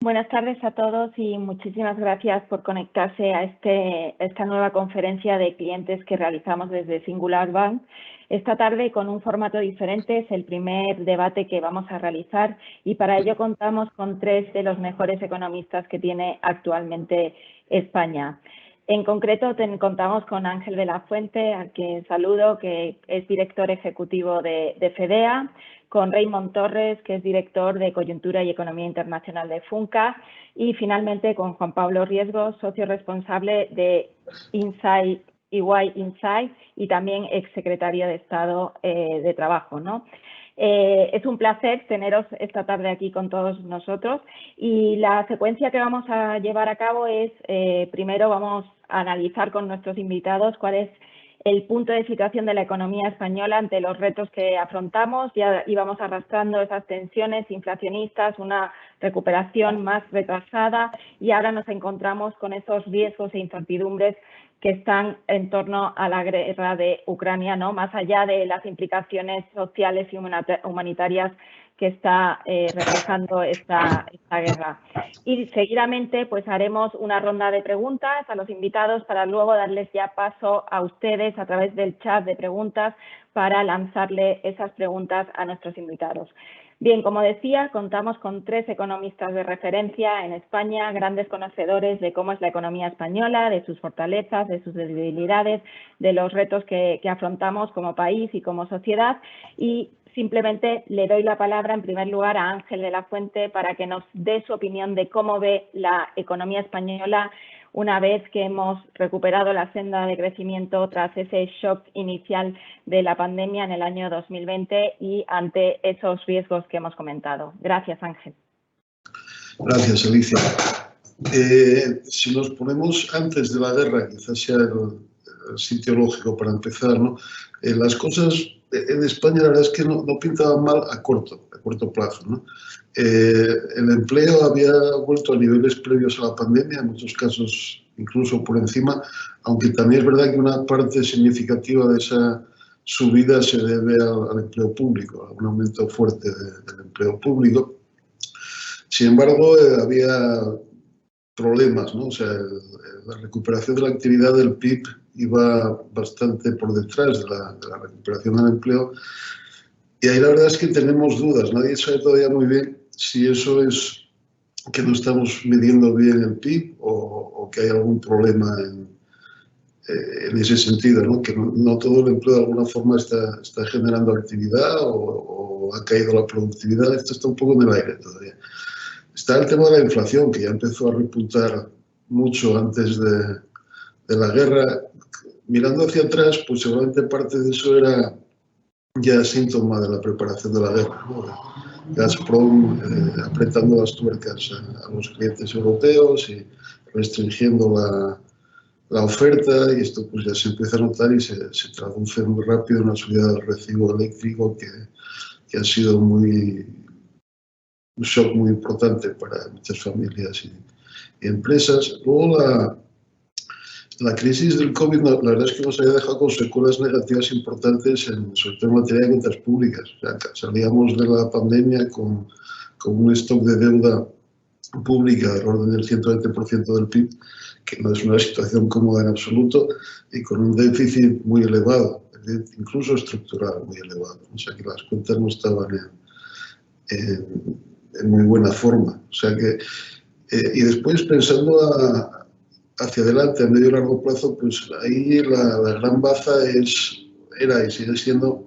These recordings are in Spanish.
Buenas tardes a todos y muchísimas gracias por conectarse a esta nueva conferencia de clientes que realizamos desde Singular Bank. Esta tarde con un formato diferente, es el primer debate que vamos a realizar y para ello contamos con tres de los mejores economistas que tiene actualmente España. En concreto contamos con Ángel de la Fuente, a quien saludo, que es director ejecutivo de FEDEA, con Raymond Torres, que es director de Coyuntura y Economía Internacional de Funca, y finalmente con Juan Pablo Riesgo, socio responsable de EY Insight y también exsecretario de Estado de Trabajo, ¿no? Es un placer teneros esta tarde aquí con todos nosotros y la secuencia que vamos a llevar a cabo es, primero vamos a analizar con nuestros invitados cuál es el punto de situación de la economía española ante los retos que afrontamos. Ya íbamos arrastrando esas tensiones inflacionistas, una recuperación más retrasada y ahora nos encontramos con esos riesgos e incertidumbres que están en torno a la guerra de Ucrania, ¿no? Más allá de las implicaciones sociales y humanitarias que está reflejando esta guerra. Y seguidamente pues haremos una ronda de preguntas a los invitados para luego darles ya paso a ustedes a través del chat de preguntas para lanzarle esas preguntas a nuestros invitados. Bien, como decía, contamos con tres economistas de referencia en España, grandes conocedores de cómo es la economía española, de sus fortalezas, de sus debilidades, de los retos que afrontamos como país y como sociedad. Y simplemente le doy la palabra en primer lugar a Ángel de la Fuente para que nos dé su opinión de cómo ve la economía española una vez que hemos recuperado la senda de crecimiento tras ese shock inicial de la pandemia en el año 2020 y ante esos riesgos que hemos comentado. Gracias, Ángel. Gracias, Alicia. Si nos ponemos antes de la guerra, quizás sea el sitio lógico para empezar, ¿no? Las cosas en España la verdad es que no pintaban mal a corto plazo, ¿no? El empleo había vuelto a niveles previos a la pandemia, en muchos casos incluso por encima, aunque también es verdad que una parte significativa de esa subida se debe al empleo público, a un aumento fuerte del empleo público. Sin embargo, había problemas, ¿no? O sea, la recuperación de la actividad del PIB iba bastante por detrás de la recuperación del empleo. Y ahí la verdad es que tenemos dudas. Nadie sabe todavía muy bien si eso es que no estamos midiendo bien el PIB o que hay algún problema en ese sentido, ¿no? Que no todo el empleo de alguna forma está generando actividad o ha caído la productividad. Esto está un poco en el aire todavía. Está el tema de la inflación, que ya empezó a repuntar mucho antes de la guerra. Mirando hacia atrás, pues seguramente parte de eso era ya síntoma de la preparación de la guerra, ¿no? Gazprom apretando las tuercas a los clientes europeos y restringiendo la oferta, y esto pues ya se empieza a notar y se traduce muy rápido en una subida del recibo eléctrico que ha sido un shock muy importante para muchas familias y empresas. Luego la crisis del COVID, la verdad es que nos había dejado con secuelas negativas importantes, sobre todo en materia de cuentas públicas. O sea, salíamos de la pandemia con un stock de deuda pública del orden del 120% del PIB, que no es una situación cómoda en absoluto, y con un déficit muy elevado, incluso estructural muy elevado. O sea que las cuentas no estaban en muy buena forma. O sea que, y después pensando hacia adelante, a medio y largo plazo, pues ahí la gran baza era y sigue siendo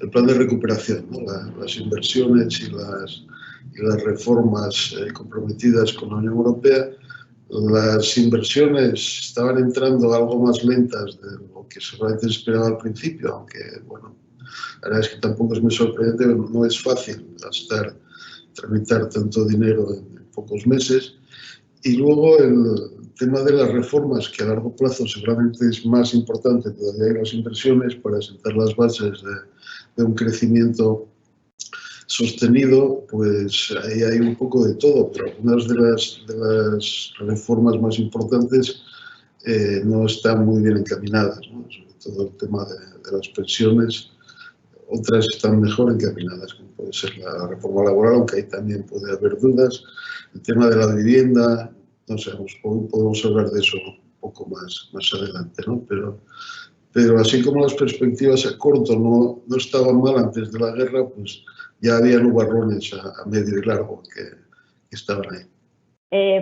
el plan de recuperación, ¿no? Las inversiones y las reformas comprometidas con la Unión Europea. Las inversiones estaban entrando algo más lentas de lo que seguramente se esperaba al principio, aunque, bueno, la verdad es que tampoco es muy sorprendente, no es fácil tramitar tanto dinero en pocos meses. Y luego el tema de las reformas, que a largo plazo seguramente es más importante todavía que las inversiones para sentar las bases de un crecimiento sostenido, pues ahí hay un poco de todo, pero algunas de las reformas más importantes no están muy bien encaminadas, ¿no? Sobre todo el tema de las pensiones. otras están mejor encaminadas, como puede ser la reforma laboral, aunque ahí también puede haber dudas. El tema de la vivienda, no sabemos, podemos hablar de eso un poco más adelante, ¿no? Pero así como las perspectivas a corto no estaban mal antes de la guerra, pues ya había nubarrones a medio y largo que estaban ahí.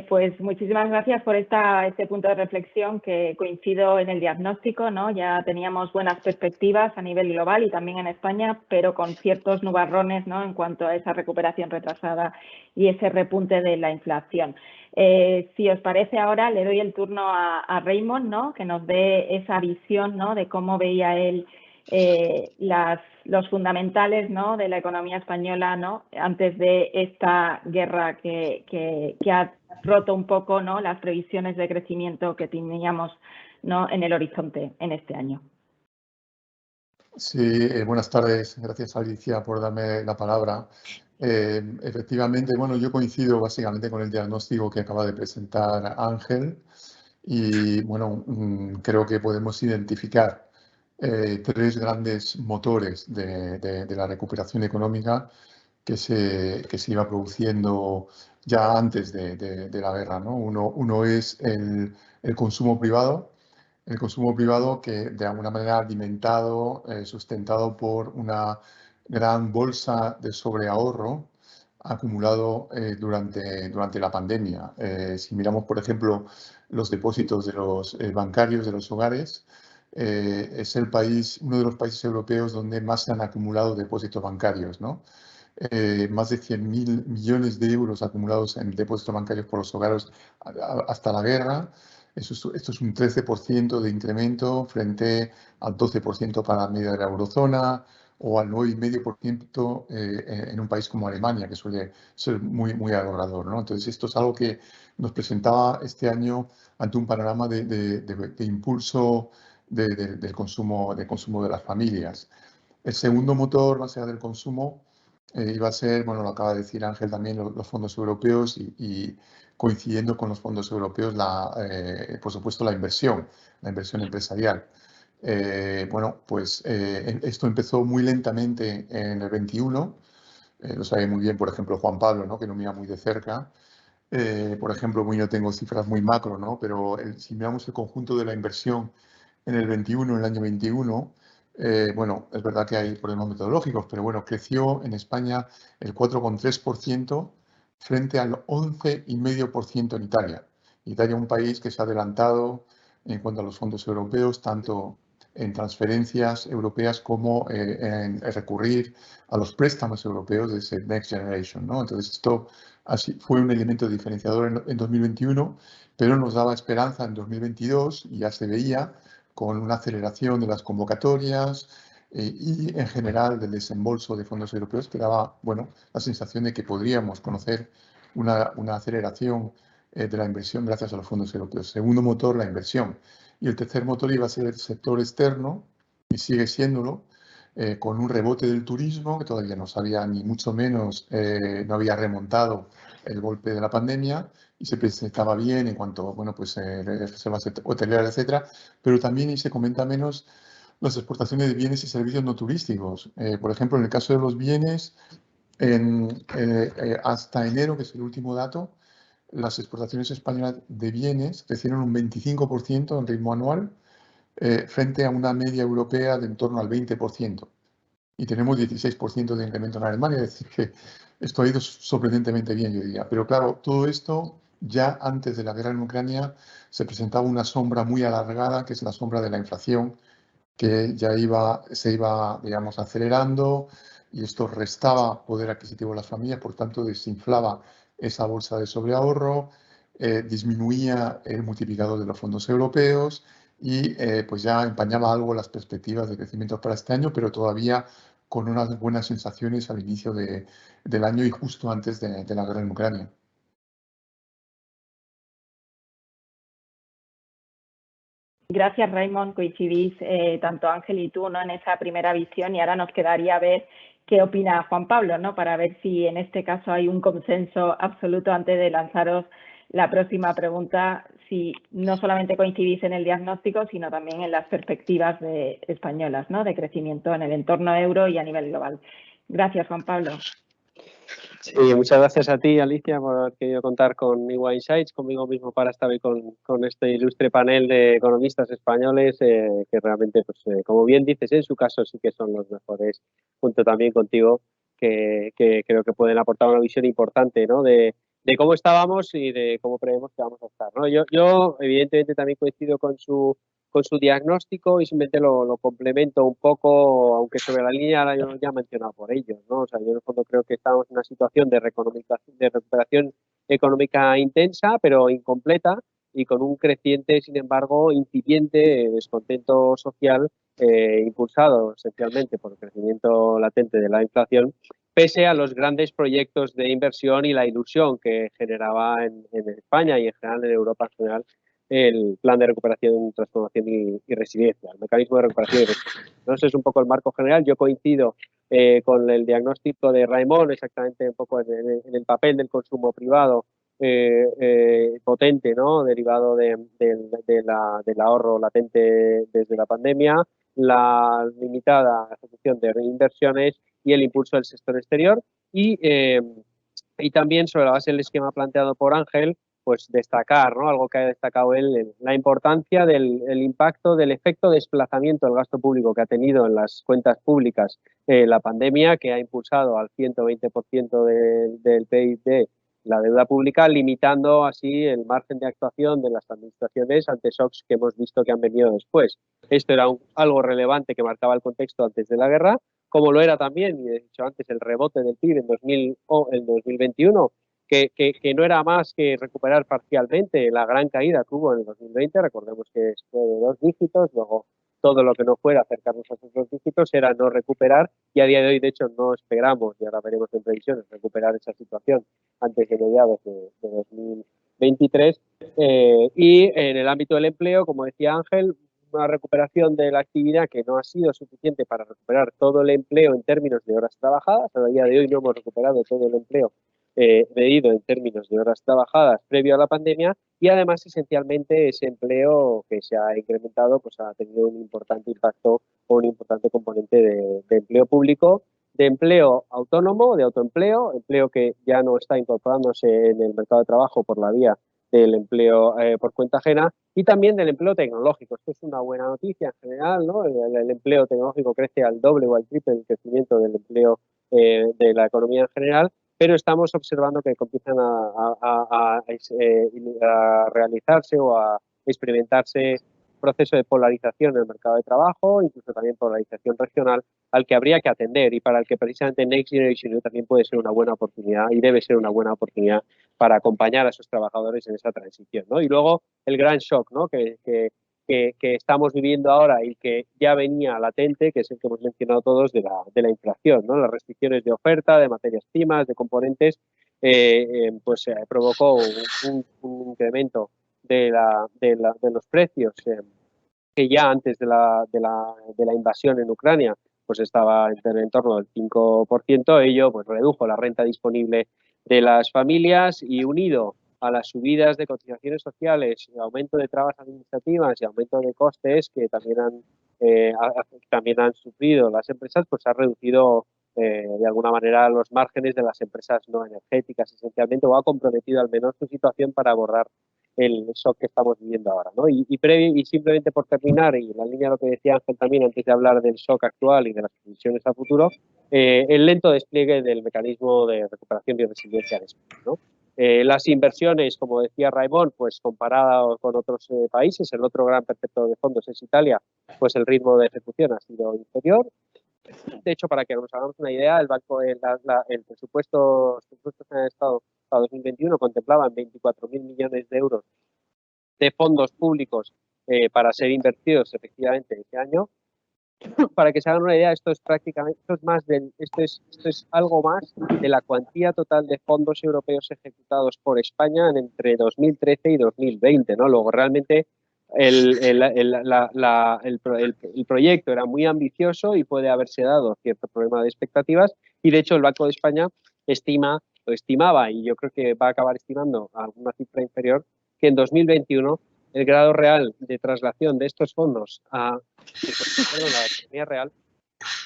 Pues muchísimas gracias por este punto de reflexión, que coincido en el diagnóstico, ¿no? Ya teníamos buenas perspectivas a nivel global y también en España, pero con ciertos nubarrones, ¿no?, en cuanto a esa recuperación retrasada y ese repunte de la inflación. Si os parece, ahora le doy el turno a Raymond, ¿no?, que nos dé esa visión, ¿no?, de cómo veía él los fundamentales, ¿no?, de la economía española, ¿no?, antes de esta guerra que ha roto un poco, ¿no?, las previsiones de crecimiento que teníamos, ¿no?, en el horizonte en este año. Sí, buenas tardes. Gracias, Alicia, por darme la palabra. Efectivamente, bueno, yo coincido básicamente con el diagnóstico que acaba de presentar Ángel y, bueno, creo que podemos identificar tres grandes motores de la recuperación económica que se iba produciendo ya antes de la guerra, ¿no? Uno es el consumo privado. El consumo privado que de alguna manera alimentado, sustentado por una gran bolsa de sobreahorro acumulado durante la pandemia. Si miramos, por ejemplo, los depósitos de los bancarios de los hogares, es uno de los países europeos donde más se han acumulado depósitos bancarios, ¿no? Más de 100.000 millones de euros acumulados en depósitos bancarios por los hogares hasta la guerra. Esto es un 13% de incremento frente al 12% para la media de la eurozona o al 9,5% en un país como Alemania, que suele ser muy ahorrador, ¿no? Entonces, esto es algo que nos presentaba este año ante un panorama de impulso del consumo de las familias. El segundo motor va a ser del consumo, iba a ser, bueno, lo acaba de decir Ángel también, los fondos europeos y coincidiendo con los fondos europeos, por supuesto, la inversión empresarial. Bueno, pues esto empezó muy lentamente en el 21, lo sabe muy bien, por ejemplo, Juan Pablo, ¿no?, que lo mira muy de cerca. Por ejemplo, no tengo cifras muy macro, ¿no?, pero si miramos el conjunto de la inversión en el 21, en el año 21, bueno, es verdad que hay problemas metodológicos, pero bueno, creció en España el 4,3% frente al 11,5% en Italia. Italia es un país que se ha adelantado en cuanto a los fondos europeos, tanto en transferencias europeas como en recurrir a los préstamos europeos de ese Next Generation, ¿no? Entonces, esto así fue un elemento diferenciador en 2021, pero nos daba esperanza en 2022 y ya se veía con una aceleración de las convocatorias y en general del desembolso de fondos europeos que daba, bueno, la sensación de que podríamos conocer una aceleración de la inversión gracias a los fondos europeos. Segundo motor, la inversión. Y el tercer motor iba a ser el sector externo, y sigue siéndolo, con un rebote del turismo, que todavía no sabía ni mucho menos, no había remontado el golpe de la pandemia y se presentaba bien en cuanto, bueno, pues reservas hoteleras, etcétera, pero también, y se comenta menos, las exportaciones de bienes y servicios no turísticos. Por ejemplo, en el caso de los bienes, hasta enero, que es el último dato, las exportaciones españolas de bienes crecieron un 25% en ritmo anual, frente a una media europea de en torno al 20%. Y tenemos 16% de incremento en Alemania, es decir, que esto ha ido sorprendentemente bien, yo diría. Pero claro, todo esto, ya antes de la guerra en Ucrania, se presentaba una sombra muy alargada, que es la sombra de la inflación, que ya se iba, digamos, acelerando, y esto restaba poder adquisitivo a las familias, por tanto, desinflaba esa bolsa de sobreahorro, disminuía el multiplicador de los fondos europeos y pues ya empañaba algo las perspectivas de crecimiento para este año, pero todavía con unas buenas sensaciones al inicio del año y justo antes de la guerra en Ucrania. Gracias, Raymond. Coincidís tanto Ángel y tú, ¿no?, en esa primera visión, y ahora nos quedaría ver qué opina Juan Pablo, ¿no?, para ver si en este caso hay un consenso absoluto antes de lanzaros la próxima pregunta, si no solamente coincidís en el diagnóstico, sino también en las perspectivas españolas, ¿no?, de crecimiento en el entorno euro y a nivel global. Gracias, Juan Pablo. Sí, muchas gracias a ti, Alicia, por haber querido contar con EY Insights, conmigo mismo para estar hoy con este ilustre panel de economistas españoles que realmente, pues, como bien dices, en su caso sí que son los mejores, junto también contigo, que creo que pueden aportar una visión importante, ¿no?, de cómo estábamos y de cómo creemos que vamos a estar, ¿no? Yo evidentemente también coincido con su diagnóstico y simplemente lo complemento un poco, aunque sobre la línea yo ya he mencionado por ellos, ¿no? O sea, yo en el fondo creo que estamos en una situación de recuperación económica intensa, pero incompleta y con un creciente, sin embargo, incipiente descontento social impulsado esencialmente por el crecimiento latente de la inflación, pese a los grandes proyectos de inversión y la ilusión que generaba en España y en general en Europa en general el plan de recuperación, transformación y resiliencia, el mecanismo de recuperación y resiliencia. ¿No? Ese es un poco el marco general. Yo coincido con el diagnóstico de Raimon, exactamente un poco en el papel del consumo privado potente, ¿no?, derivado del ahorro latente desde la pandemia, la limitada ejecución de reinversiones y el impulso del sector exterior y también sobre la base del esquema planteado por Ángel, pues destacar, ¿no?, algo que ha destacado él, la importancia del impacto del efecto de desplazamiento del gasto público que ha tenido en las cuentas públicas la pandemia, que ha impulsado al 120% del PIB la deuda pública, limitando así el margen de actuación de las administraciones ante shocks que hemos visto que han venido después. Esto era algo relevante que marcaba el contexto antes de la guerra, como lo era también, y he dicho antes, el rebote del PIB en 2021, que no era más que recuperar parcialmente la gran caída que hubo en el 2020. Recordemos que fue de 2 dígitos, luego todo lo que no fuera acercarnos a esos 2 dígitos era no recuperar, y a día de hoy, de hecho, no esperamos, y ahora veremos en previsiones, recuperar esa situación antes de mediados de 2023. Y en el ámbito del empleo, como decía Ángel, una recuperación de la actividad que no ha sido suficiente para recuperar todo el empleo en términos de horas trabajadas. A día de hoy no hemos recuperado todo el empleo medido en términos de horas trabajadas previo a la pandemia, y además esencialmente ese empleo que se ha incrementado pues ha tenido un importante impacto o un importante componente de empleo público, de empleo autónomo, de autoempleo, empleo que ya no está incorporándose en el mercado de trabajo por la vía del empleo por cuenta ajena, y también del empleo tecnológico. Esto es una buena noticia en general, ¿no? El empleo tecnológico crece al doble o al triple del crecimiento del empleo de la economía en general, pero estamos observando que comienzan a realizarse o a experimentarse proceso de polarización en el mercado de trabajo, incluso también polarización regional, al que habría que atender y para el que precisamente Next Generation EU también puede ser una buena oportunidad y debe ser una buena oportunidad para acompañar a esos trabajadores en esa transición, ¿no? Y luego el gran shock, ¿no?, que estamos viviendo ahora y que ya venía latente, que es el que hemos mencionado todos, de la inflación, ¿no? Las restricciones de oferta, de materias primas, de componentes, pues provocó un incremento de los precios que ya antes de la invasión en Ucrania pues estaba en torno del 5%. Ello pues redujo la renta disponible de las familias, y unido a las subidas de cotizaciones sociales, aumento de trabas administrativas y aumento de costes que también han sufrido las empresas, pues ha reducido de alguna manera los márgenes de las empresas no energéticas esencialmente, o ha comprometido al menos su situación para abordar el shock que estamos viviendo ahora, ¿no? Y simplemente por terminar, y en la línea de lo que decía Ángel también antes de hablar del shock actual y de las previsiones a futuro, el lento despliegue del mecanismo de recuperación y resiliencia de España, ¿no? Las inversiones, como decía Raimon, pues comparado con otros países, el otro gran perceptor de fondos es Italia, pues el ritmo de ejecución ha sido inferior. De hecho, para que nos hagamos una idea, el presupuesto general de Estado para 2021 contemplaba 24.000 millones de euros de fondos públicos para ser invertidos efectivamente este año. Para que se hagan una idea, esto es algo más de la cuantía total de fondos europeos ejecutados por España entre 2013 y 2020, ¿no? Luego, realmente el proyecto era muy ambicioso y puede haberse dado cierto problema de expectativas, y de hecho el Banco de España estimaba, y yo creo que va a acabar estimando alguna cifra inferior, que en 2021 el grado real de traslación de estos fondos a la economía real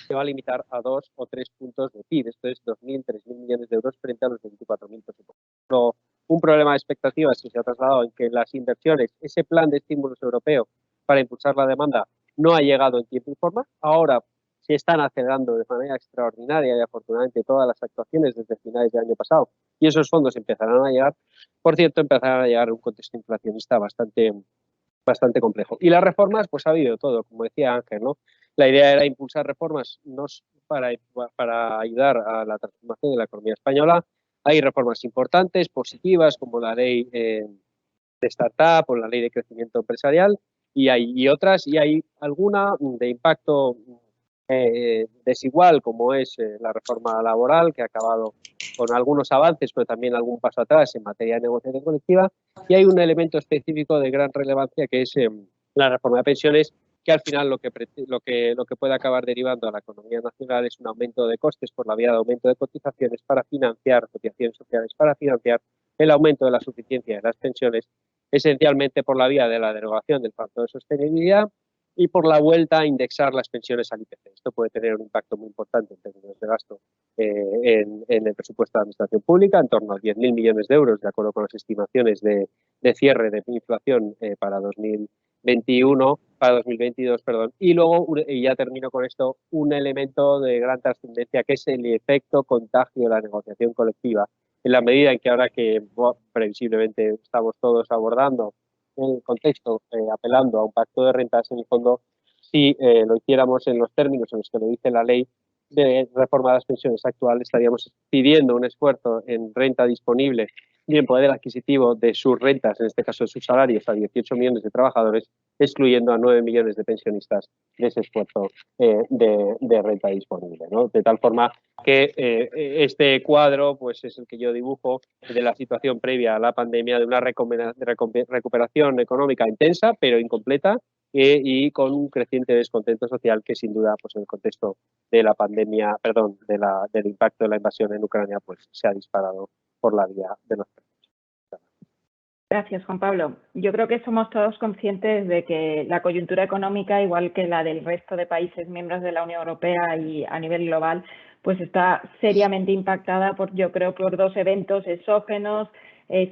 se va a limitar a 2 o 3 puntos de PIB. Esto es 2.000, 3.000 millones de euros frente a los 24.000 presupuestos. Un problema de expectativas que se ha trasladado en que las inversiones, ese plan de estímulos europeo para impulsar la demanda, no ha llegado en tiempo y forma. Ahora se están acelerando de manera extraordinaria y afortunadamente todas las actuaciones desde finales del año pasado y esos fondos empezarán a llegar. Por cierto, empezarán a llegar en un contexto inflacionista bastante complejo. Y las reformas, pues ha habido todo, como decía Ángel, ¿no? La idea era impulsar reformas no para ayudar a la transformación de la economía española. Hay reformas importantes, positivas, como la ley de startup o la ley de crecimiento empresarial, y hay alguna de impacto desigual, como es la reforma laboral, que ha acabado con algunos avances, pero también algún paso atrás en materia de negociación colectiva, y hay un elemento específico de gran relevancia que es la reforma de pensiones, que al final lo que puede acabar derivando a la economía nacional es un aumento de costes por la vía de aumento de cotizaciones cotizaciones sociales para financiar el aumento de la suficiencia de las pensiones, esencialmente por la vía de la derogación del Pacto de Sostenibilidad y por la vuelta a indexar las pensiones al IPC. Esto puede tener un impacto muy importante en términos de gasto en el presupuesto de la administración pública, en torno a 10.000 millones de euros, de acuerdo con las estimaciones de cierre de inflación para 2022, perdón. Y luego, y ya termino con esto, un elemento de gran trascendencia que es el efecto contagio de la negociación colectiva. En la medida en que ahora que previsiblemente estamos todos abordando en el contexto, apelando a un pacto de rentas, en el fondo, si lo hiciéramos en los términos en los que lo dice la ley de reforma de las pensiones actual, estaríamos pidiendo un esfuerzo en renta disponible y en poder adquisitivo de sus rentas, en este caso de sus salarios, a 18 millones de trabajadores, excluyendo a 9 millones de pensionistas de ese esfuerzo de renta disponible, ¿no? De tal forma que este cuadro pues, es el que yo dibujo de la situación previa a la pandemia, de una recuperación económica intensa, pero incompleta, y con un creciente descontento social que sin duda pues en el contexto de la pandemia, del impacto de la invasión en Ucrania pues se ha disparado por la vía de los precios. Gracias, Juan Pablo. Yo creo que somos todos conscientes de que la coyuntura económica, igual que la del resto de países miembros de la Unión Europea y a nivel global, pues está seriamente impactada por dos eventos exógenos,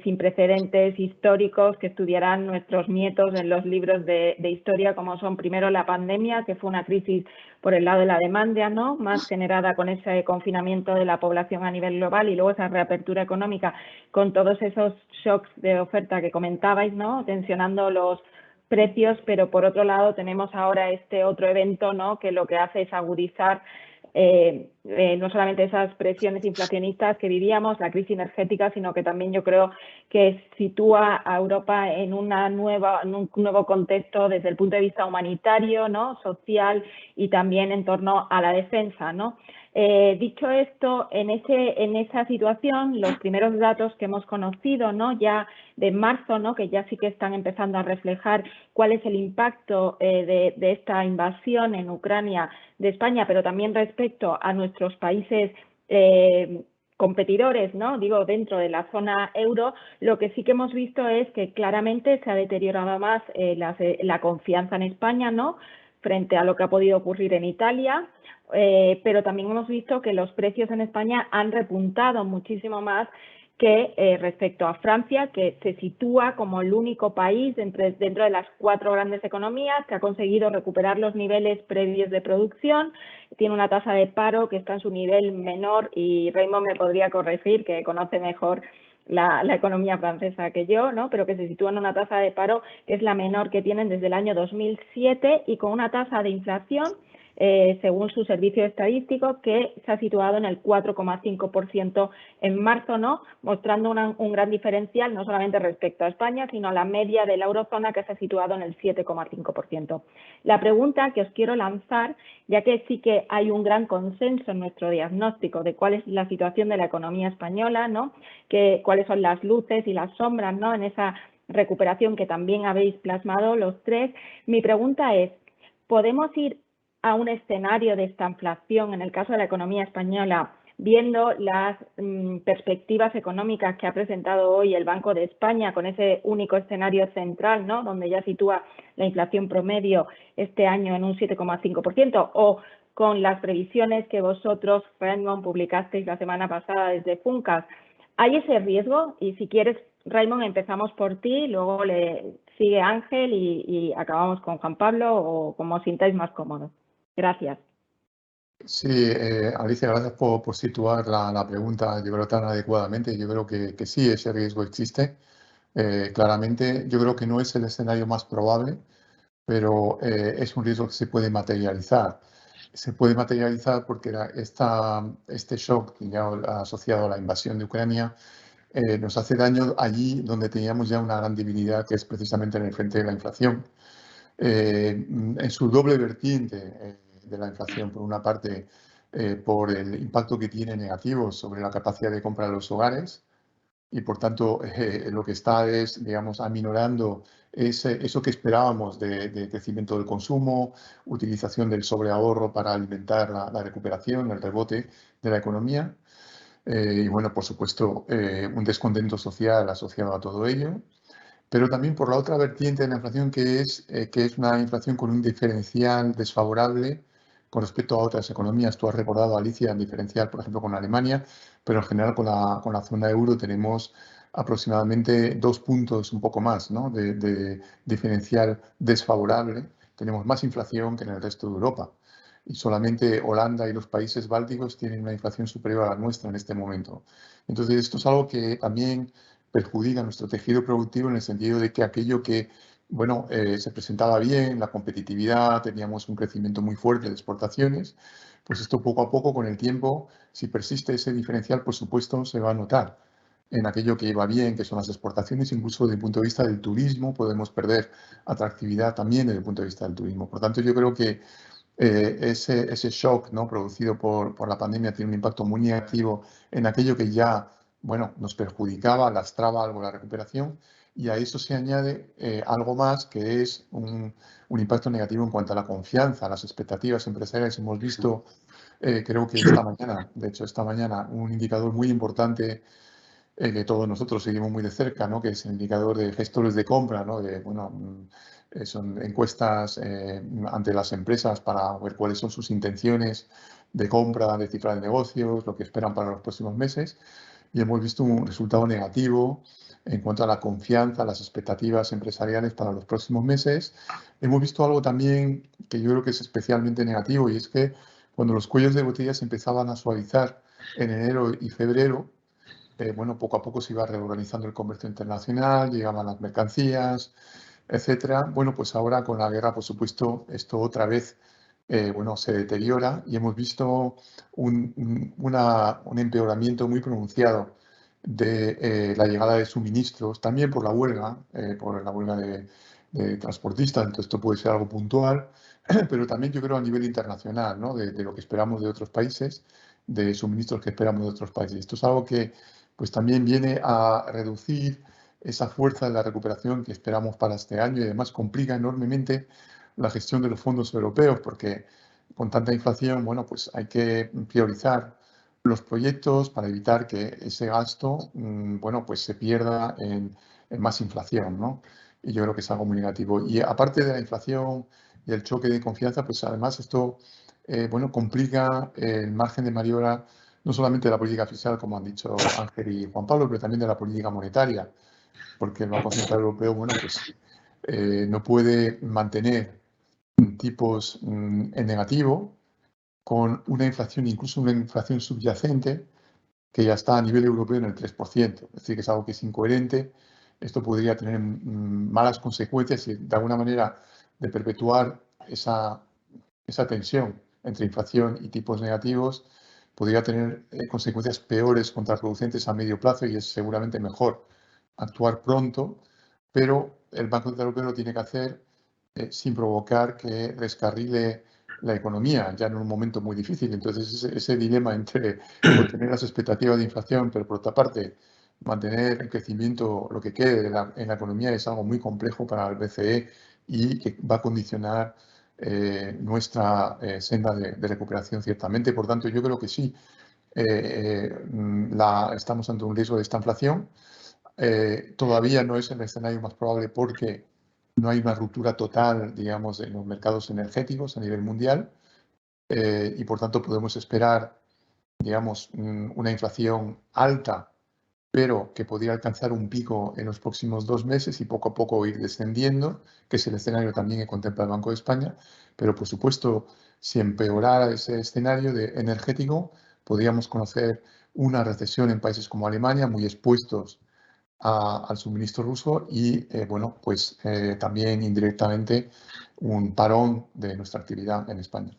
sin precedentes históricos que estudiarán nuestros nietos en los libros de historia, como son primero la pandemia, que fue una crisis por el lado de la demanda, ¿no? Más generada con ese confinamiento de la población a nivel global, y luego esa reapertura económica con todos esos shocks de oferta que comentabais, ¿no? Tensionando los precios, pero por otro lado tenemos ahora este otro evento, ¿no? Que lo que hace es agudizar no solamente esas presiones inflacionistas que vivíamos, la crisis energética, sino que también yo creo que sitúa a Europa en un nuevo contexto desde el punto de vista humanitario, ¿no? Social y también en torno a la defensa, ¿no? Dicho esto, en esa situación, los primeros datos que hemos conocido, ¿no? Ya de marzo, ¿no? Que ya sí que están empezando a reflejar cuál es el impacto de esta invasión en Ucrania de España, pero también respecto a nuestros países competidores, ¿no? Digo, dentro de la zona euro, lo que sí que hemos visto es que claramente se ha deteriorado más la confianza en España, ¿no? Frente a lo que ha podido ocurrir en Italia, pero también hemos visto que los precios en España han repuntado muchísimo más que respecto a Francia, que se sitúa como el único país dentro de las 4 grandes economías que ha conseguido recuperar los niveles previos de producción, tiene una tasa de paro que está en su nivel menor, y Raymond me podría corregir, que conoce mejor la economía francesa que yo, ¿no? Pero que se sitúa en una tasa de paro que es la menor que tienen desde el año 2007 y con una tasa de inflación, según su servicio estadístico, que se ha situado en el 4,5% en marzo, ¿no? Mostrando un gran diferencial no solamente respecto a España, sino a la media de la eurozona, que se ha situado en el 7,5%. La pregunta que os quiero lanzar, ya que sí que hay un gran consenso en nuestro diagnóstico de cuál es la situación de la economía española, ¿no? Cuáles son las luces y las sombras, ¿no? En esa recuperación que también habéis plasmado los tres. Mi pregunta es, ¿podemos ir a un escenario de estanflación en el caso de la economía española viendo las perspectivas económicas que ha presentado hoy el Banco de España con ese único escenario central, ¿no?, donde ya sitúa la inflación promedio este año en un 7,5%, o con las previsiones que vosotros, Raimon, publicasteis la semana pasada desde Funcas, ¿hay ese riesgo? Y si quieres, Raimon, empezamos por ti, luego le sigue Ángel y acabamos con Juan Pablo, o como os sintáis más cómodos. Gracias. Sí, Alicia, gracias por situar la pregunta, yo creo, tan adecuadamente. Yo creo que sí, ese riesgo existe. Claramente, yo creo que no es el escenario más probable, pero es un riesgo que se puede materializar. Se puede materializar porque este shock ya asociado a la invasión de Ucrania nos hace daño allí donde teníamos ya una gran debilidad, que es precisamente en el frente de la inflación. En su doble vertiente de la inflación, por una parte, por el impacto que tiene negativo sobre la capacidad de compra de los hogares, y por tanto lo que está es, digamos, aminorando eso que esperábamos de crecimiento del consumo, utilización del sobreahorro para alimentar la recuperación, el rebote de la economía. Y bueno, por supuesto, un descontento social asociado a todo ello, pero también por la otra vertiente de la inflación, que es una inflación con un diferencial desfavorable con respecto a otras economías. Tú has recordado, Alicia, el diferencial, por ejemplo, con Alemania, pero en general con la zona euro tenemos aproximadamente 2 puntos, un poco más, ¿no?, de diferencial desfavorable. Tenemos más inflación que en el resto de Europa. Y solamente Holanda y los países bálticos tienen una inflación superior a la nuestra en este momento. Entonces, esto es algo que también perjudica nuestro tejido productivo en el sentido de que aquello que, bueno, se presentaba bien, la competitividad, teníamos un crecimiento muy fuerte de exportaciones, pues esto poco a poco, con el tiempo, si persiste ese diferencial, por supuesto, se va a notar en aquello que iba bien, que son las exportaciones. Incluso desde el punto de vista del turismo podemos perder atractividad también desde el punto de vista del turismo. Por tanto, yo creo que ese shock, ¿no?, producido por la pandemia tiene un impacto muy negativo en aquello que ya, bueno, nos perjudicaba, lastraba algo la recuperación, y a eso se añade algo más, que es un impacto negativo en cuanto a la confianza, las expectativas empresariales. Hemos visto, creo que esta mañana, un indicador muy importante que todos nosotros seguimos muy de cerca, ¿no?, que es el indicador de gestores de compra, ¿no?, son encuestas ante las empresas para ver cuáles son sus intenciones de compra, de cifra de negocios, lo que esperan para los próximos meses, y hemos visto un resultado negativo en cuanto a la confianza, las expectativas empresariales para los próximos meses. Hemos visto algo también que yo creo que es especialmente negativo, y es que cuando los cuellos de botella se empezaban a suavizar en enero y febrero, bueno, poco a poco se iba reorganizando el comercio internacional, llegaban las mercancías, etcétera. Bueno, pues ahora con la guerra, por supuesto, esto otra vez, bueno, se deteriora, y hemos visto un empeoramiento muy pronunciado de la llegada de suministros, también por la huelga de transportistas. Entonces, esto puede ser algo puntual, pero también yo creo a nivel internacional, ¿no?, de lo que esperamos de otros países, de suministros que esperamos de otros países. Esto es algo que pues también viene a reducir esa fuerza de la recuperación que esperamos para este año, y además complica enormemente la gestión de los fondos europeos, porque con tanta inflación, bueno, pues hay que priorizar los proyectos para evitar que ese gasto, bueno, pues se pierda en más inflación, ¿no? Y yo creo que es algo muy negativo. Y aparte de la inflación y el choque de confianza, pues además esto, bueno, complica el margen de maniobra, no solamente de la política fiscal, como han dicho Ángel y Juan Pablo, pero también de la política monetaria, porque el Banco Central Europeo, bueno, pues no puede mantener tipos en negativo con una inflación, incluso una inflación subyacente, que ya está a nivel europeo en el 3%. Es decir, que es algo que es incoherente. Esto podría tener malas consecuencias, y de alguna manera de perpetuar esa tensión entre inflación y tipos negativos podría tener consecuencias peores, contraproducentes a medio plazo, y es seguramente mejor actuar pronto, pero el Banco Central Europeo lo tiene que hacer sin provocar que descarrile la economía, ya en un momento muy difícil. Entonces, ese dilema entre contener las expectativas de inflación, pero por otra parte mantener el crecimiento, lo que quede en la economía, es algo muy complejo para el BCE, y que va a condicionar nuestra senda de recuperación, ciertamente. Por tanto, yo creo que sí, estamos ante un riesgo de esta inflación. Todavía no es el escenario más probable porque no hay una ruptura total, digamos, en los mercados energéticos a nivel mundial y por tanto podemos esperar, digamos, una inflación alta, pero que podría alcanzar un pico en los próximos 2 meses y poco a poco ir descendiendo, que es el escenario también que contempla el Banco de España. Pero, por supuesto, si empeorara ese escenario energético, podríamos conocer una recesión en países como Alemania, muy expuestos al suministro ruso y, bueno, pues también indirectamente un parón de nuestra actividad en España.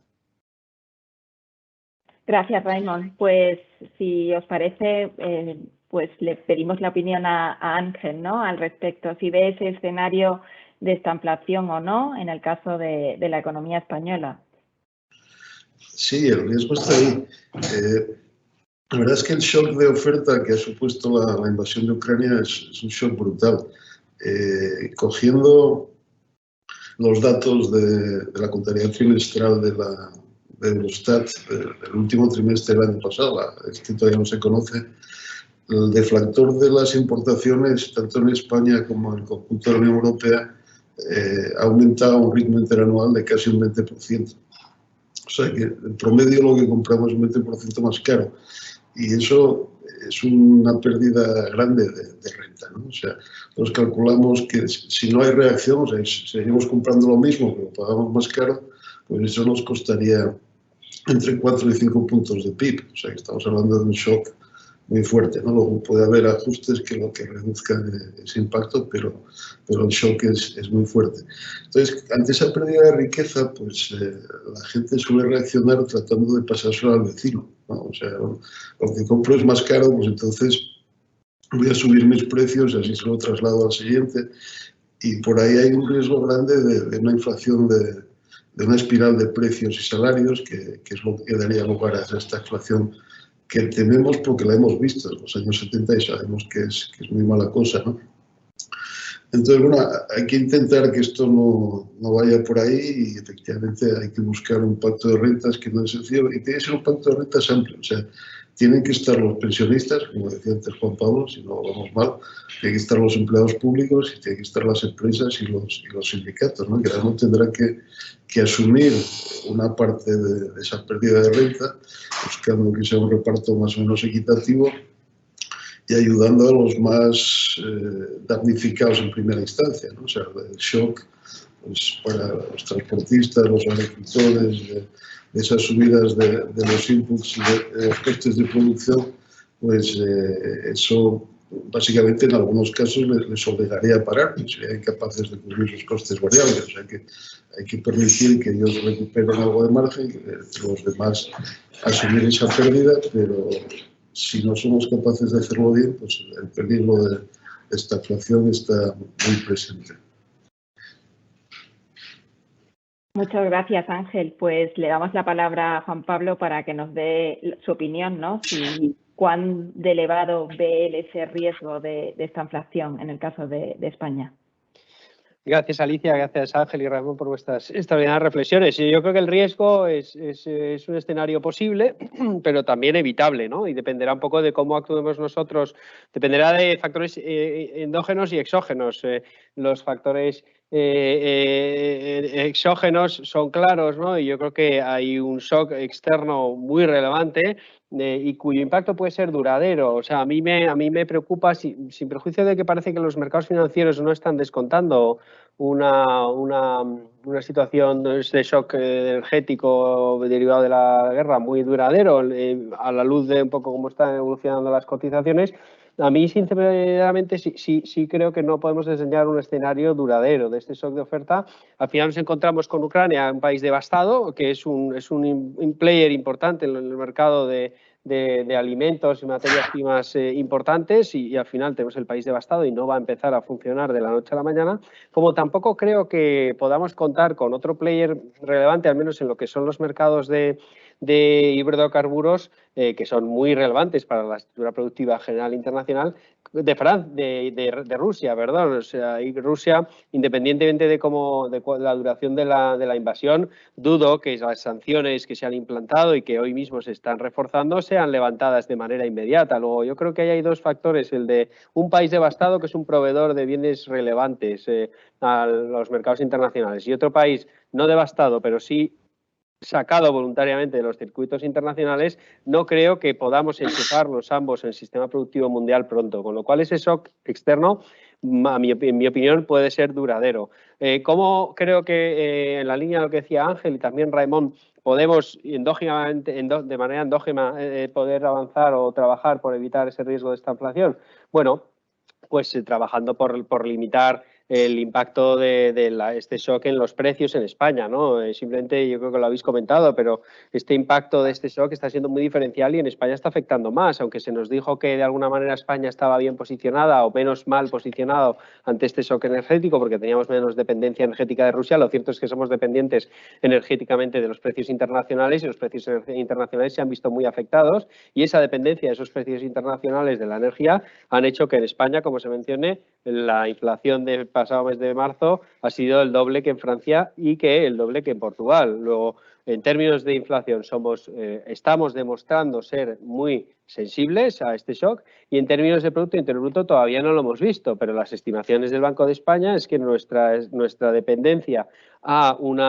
Gracias, Raimon. Pues si os parece, pues le pedimos la opinión a Ángel, ¿no? Al respecto, si ve ese escenario de esta inflación o no en el caso de la economía española. Sí, el riesgo está ahí. La verdad es que el shock de oferta que ha supuesto la invasión de Ucrania es un shock brutal. Cogiendo los datos de la contabilidad trimestral de Eurostat del último trimestre del año pasado, este todavía no se conoce, el deflactor de las importaciones, tanto en España como en el conjunto de la Unión Europea, ha aumentado a un ritmo interanual de casi un 20%. O sea que en promedio lo que compramos es un 20% más caro. Y eso es una pérdida grande de renta, ¿no? O sea, nos calculamos que si no hay reacción, o sea, si seguimos comprando lo mismo, pero pagamos más caro, pues eso nos costaría entre 4 y 5 puntos de PIB. O sea, que estamos hablando de un shock muy fuerte, ¿no? Luego puede haber ajustes que lo que reduzcan ese impacto, pero el shock es muy fuerte. Entonces, ante esa pérdida de riqueza, pues la gente suele reaccionar tratando de pasárselo al vecino, ¿no? O sea, lo que compro es más caro, pues entonces voy a subir mis precios y así se lo traslado al siguiente. Y por ahí hay un riesgo grande de una inflación, de una espiral de precios y salarios, que es lo que daría lugar a esta inflación que tememos porque la hemos visto en los años 70 y sabemos que es muy mala cosa, ¿no? Entonces, bueno, hay que intentar que esto no vaya por ahí y efectivamente hay que buscar un pacto de rentas que no es sencillo y tiene que ser un pacto de rentas amplio. O sea, tienen que estar los pensionistas, como decía antes Juan Pablo, si no vamos mal, tienen que estar los empleados públicos y tienen que estar las empresas y los sindicatos, ¿no? Que además tendrán que asumir una parte de esa pérdida de renta, buscando que sea un reparto más o menos equitativo y ayudando a los más damnificados en primera instancia, ¿no? O sea, el shock pues, para los transportistas, los agricultores, de esas subidas de los inputs, de los costes de producción, pues eso básicamente en algunos casos les obligaría a parar, pues serían incapaces de cubrir los costes variables. O sea que hay que permitir que ellos recuperen algo de margen, que los demás asumir esa pérdida, pero si no somos capaces de hacerlo bien, pues el peligro de esta inflación está muy presente. Muchas gracias, Ángel. Pues le damos la palabra a Juan Pablo para que nos dé su opinión, ¿no? Si cuán de elevado ve él ese riesgo de esta inflación en el caso de España. Gracias, Alicia, gracias, Ángel y Ramón, por vuestras extraordinarias reflexiones. Yo creo que el riesgo es un escenario posible, pero también evitable, ¿no? Y dependerá un poco de cómo actuemos nosotros, dependerá de factores endógenos y exógenos. Los factores exógenos son claros, ¿no? Y yo creo que hay un shock externo muy relevante y cuyo impacto puede ser duradero. O sea, a mí me preocupa, sin perjuicio de que parece que los mercados financieros no están descontando una situación de shock energético derivado de la guerra muy duradero, a la luz de un poco cómo están evolucionando las cotizaciones. A mí, sinceramente, sí creo que no podemos diseñar un escenario duradero de este shock de oferta. Al final nos encontramos con Ucrania, un país devastado, que es un player importante en el mercado de alimentos y materias primas importantes y al final tenemos el país devastado y no va a empezar a funcionar de la noche a la mañana. Como tampoco creo que podamos contar con otro player relevante, al menos en lo que son los mercados de de hidrocarburos que son muy relevantes para la estructura productiva general internacional de Rusia, perdón. O sea, y Rusia, independientemente de la duración de la invasión, dudo que las sanciones que se han implantado y que hoy mismo se están reforzando sean levantadas de manera inmediata. Luego, yo creo que ahí hay dos factores: el de un país devastado, que es un proveedor de bienes relevantes a los mercados internacionales, y otro país no devastado, pero sí sacado voluntariamente de los circuitos internacionales. No creo que podamos enchufarlos ambos en el sistema productivo mundial pronto, con lo cual ese shock externo, en mi opinión, puede ser duradero. ¿Cómo creo que, en la línea de lo que decía Ángel y también Raimon, podemos de manera endógena poder avanzar o trabajar por evitar ese riesgo de esta inflación? Bueno, pues trabajando por limitar el impacto de este shock en los precios en España, ¿no? Simplemente, yo creo que lo habéis comentado, pero este impacto de este shock está siendo muy diferencial y en España está afectando más. Aunque se nos dijo que de alguna manera España estaba bien posicionada o menos mal posicionado ante este shock energético porque teníamos menos dependencia energética de Rusia, lo cierto es que somos dependientes energéticamente de los precios internacionales y los precios internacionales se han visto muy afectados, y esa dependencia de esos precios internacionales de la energía han hecho que en España, como se mencione, la inflación del pasado mes de marzo ha sido el doble que en Francia y que el doble que en Portugal. Luego, en términos de inflación, estamos demostrando ser muy sensibles a este shock, y en términos de Producto Interior Bruto todavía no lo hemos visto, pero las estimaciones del Banco de España es que nuestra dependencia a un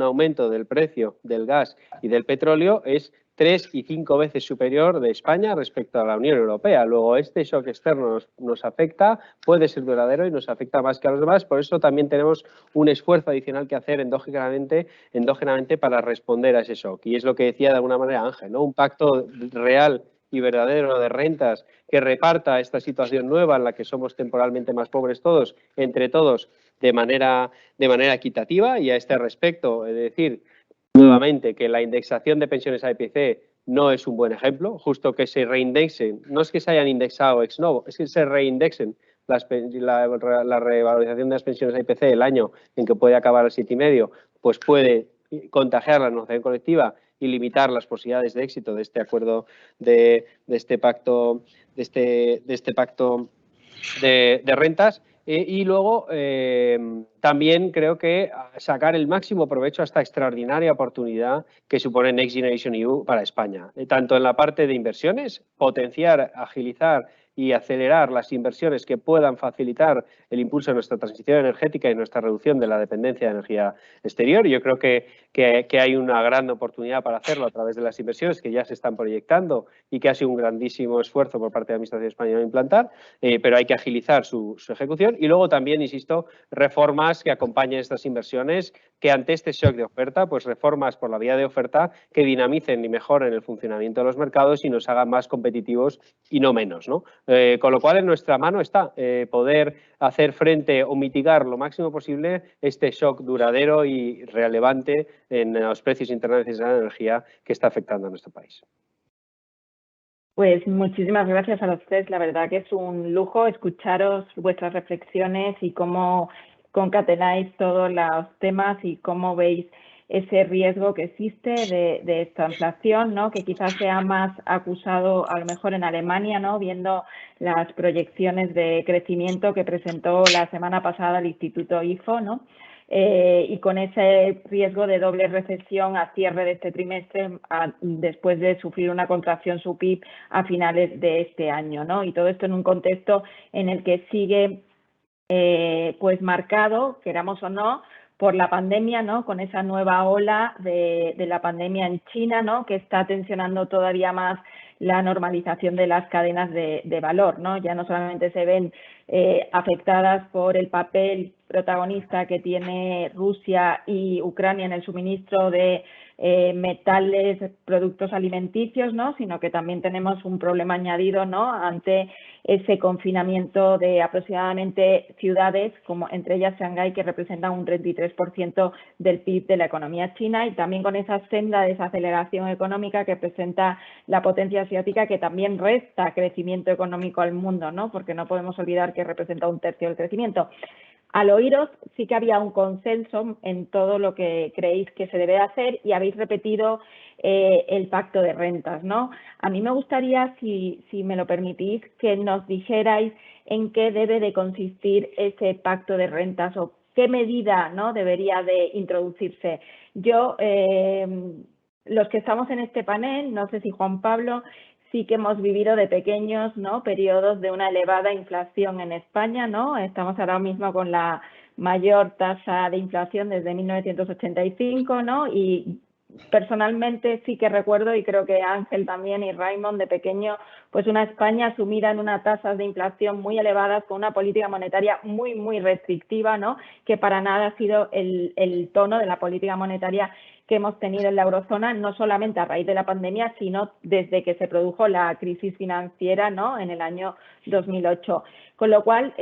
aumento del precio del gas y del petróleo es 3 y 5 veces superior de España respecto a la Unión Europea. Luego, este shock externo nos afecta, puede ser duradero y nos afecta más que a los demás. Por eso también tenemos un esfuerzo adicional que hacer endógenamente para responder a ese shock. Y es lo que decía de alguna manera Ángel, ¿no? Un pacto real y verdadero de rentas que reparta esta situación nueva en la que somos temporalmente más pobres todos, entre todos, de manera equitativa. Y a este respecto, es decir, nuevamente, que la indexación de pensiones a IPC no es un buen ejemplo. Justo que se reindexen, no es que se hayan indexado ex novo, es que se reindexen la revalorización de las pensiones a IPC el año en que puede acabar al 7,5, pues puede contagiar la negociación colectiva y limitar las posibilidades de éxito de este acuerdo, de este pacto de rentas. Y luego también creo que sacar el máximo provecho a esta extraordinaria oportunidad que supone Next Generation EU para España, tanto en la parte de inversiones, potenciar, agilizar y acelerar las inversiones que puedan facilitar el impulso de nuestra transición energética y nuestra reducción de la dependencia de energía exterior. Yo creo que hay una gran oportunidad para hacerlo a través de las inversiones que ya se están proyectando y que ha sido un grandísimo esfuerzo por parte de la Administración española implantar, pero hay que agilizar su ejecución. Y luego también, insisto, reformas que acompañen estas inversiones, que ante este shock de oferta, pues reformas por la vía de oferta que dinamicen y mejoren el funcionamiento de los mercados y nos hagan más competitivos y no menos, ¿no? Con lo cual, en nuestra mano está poder hacer frente o mitigar lo máximo posible este shock duradero y relevante en los precios internacionales de la energía que está afectando a nuestro país. Pues muchísimas gracias a los tres. La verdad que es un lujo escucharos vuestras reflexiones y cómo concatenáis todos los temas y cómo veis ese riesgo que existe de esta inflación, ¿no? Que quizás sea más acusado a lo mejor en Alemania, ¿no? Viendo las proyecciones de crecimiento que presentó la semana pasada el Instituto IFO, ¿no? Y con ese riesgo de doble recesión a cierre de este trimestre, después de sufrir una contracción su PIB a finales de este año, ¿no? Y todo esto en un contexto en el que sigue pues marcado, queramos o no, por la pandemia, ¿no? Con esa nueva ola de la pandemia en China, ¿no? Que está tensionando todavía más la normalización de las cadenas de valor, ¿no? Ya no solamente se ven afectadas por el papel protagonista que tiene Rusia y Ucrania en el suministro de metales, productos alimenticios, ¿no? Sino que también tenemos un problema añadido, ¿no? Ante ese confinamiento de aproximadamente ciudades, como entre ellas Shanghái, que representa un 33% del PIB de la economía china, y también con esa senda de desaceleración económica que presenta la potencia asiática, que también resta crecimiento económico al mundo, ¿no? Porque no podemos olvidar que representa 1/3 del crecimiento. Al oíros, sí que había un consenso en todo lo que creéis que se debe hacer y habéis repetido el pacto de rentas, ¿no? A mí me gustaría, si me lo permitís, que nos dijerais en qué debe de consistir ese pacto de rentas o qué medida, ¿no?, debería de introducirse. Yo, los que estamos en este panel, no sé si Juan Pablo, sí que hemos vivido de pequeños, ¿no?, periodos de una elevada inflación en España, ¿no? Estamos ahora mismo con la mayor tasa de inflación desde 1985, ¿no? Y personalmente sí que recuerdo, y creo que Ángel también y Raymond de pequeño, pues una España sumida en unas tasas de inflación muy elevadas, con una política monetaria muy, muy restrictiva, ¿no?, que para nada ha sido el tono de la política monetaria que hemos tenido en la eurozona, no solamente a raíz de la pandemia, sino desde que se produjo la crisis financiera, ¿no?, en el año 2008. Con lo cual,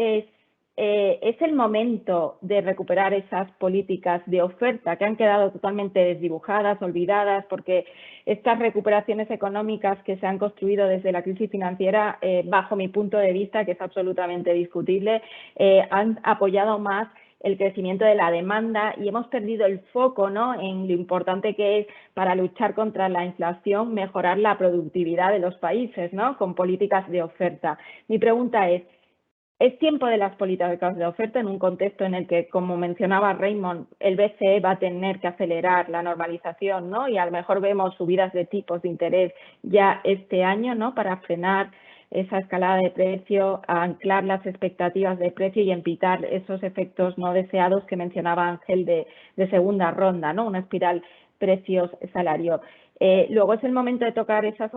es el momento de recuperar esas políticas de oferta que han quedado totalmente desdibujadas, olvidadas, porque estas recuperaciones económicas que se han construido desde la crisis financiera, bajo mi punto de vista, que es absolutamente discutible, han apoyado más el crecimiento de la demanda y hemos perdido el foco, ¿no?, en lo importante que es para luchar contra la inflación, mejorar la productividad de los países, ¿no?, con políticas de oferta. Mi pregunta es tiempo de las políticas de oferta en un contexto en el que, como mencionaba Raymond, el BCE va a tener que acelerar la normalización, ¿no?, y a lo mejor vemos subidas de tipos de interés ya este año, ¿no?, para frenar esa escalada de precio, anclar las expectativas de precio y evitar esos efectos no deseados que mencionaba Ángel de segunda ronda, ¿no?, una espiral precios-salario. Luego es el momento de tocar esas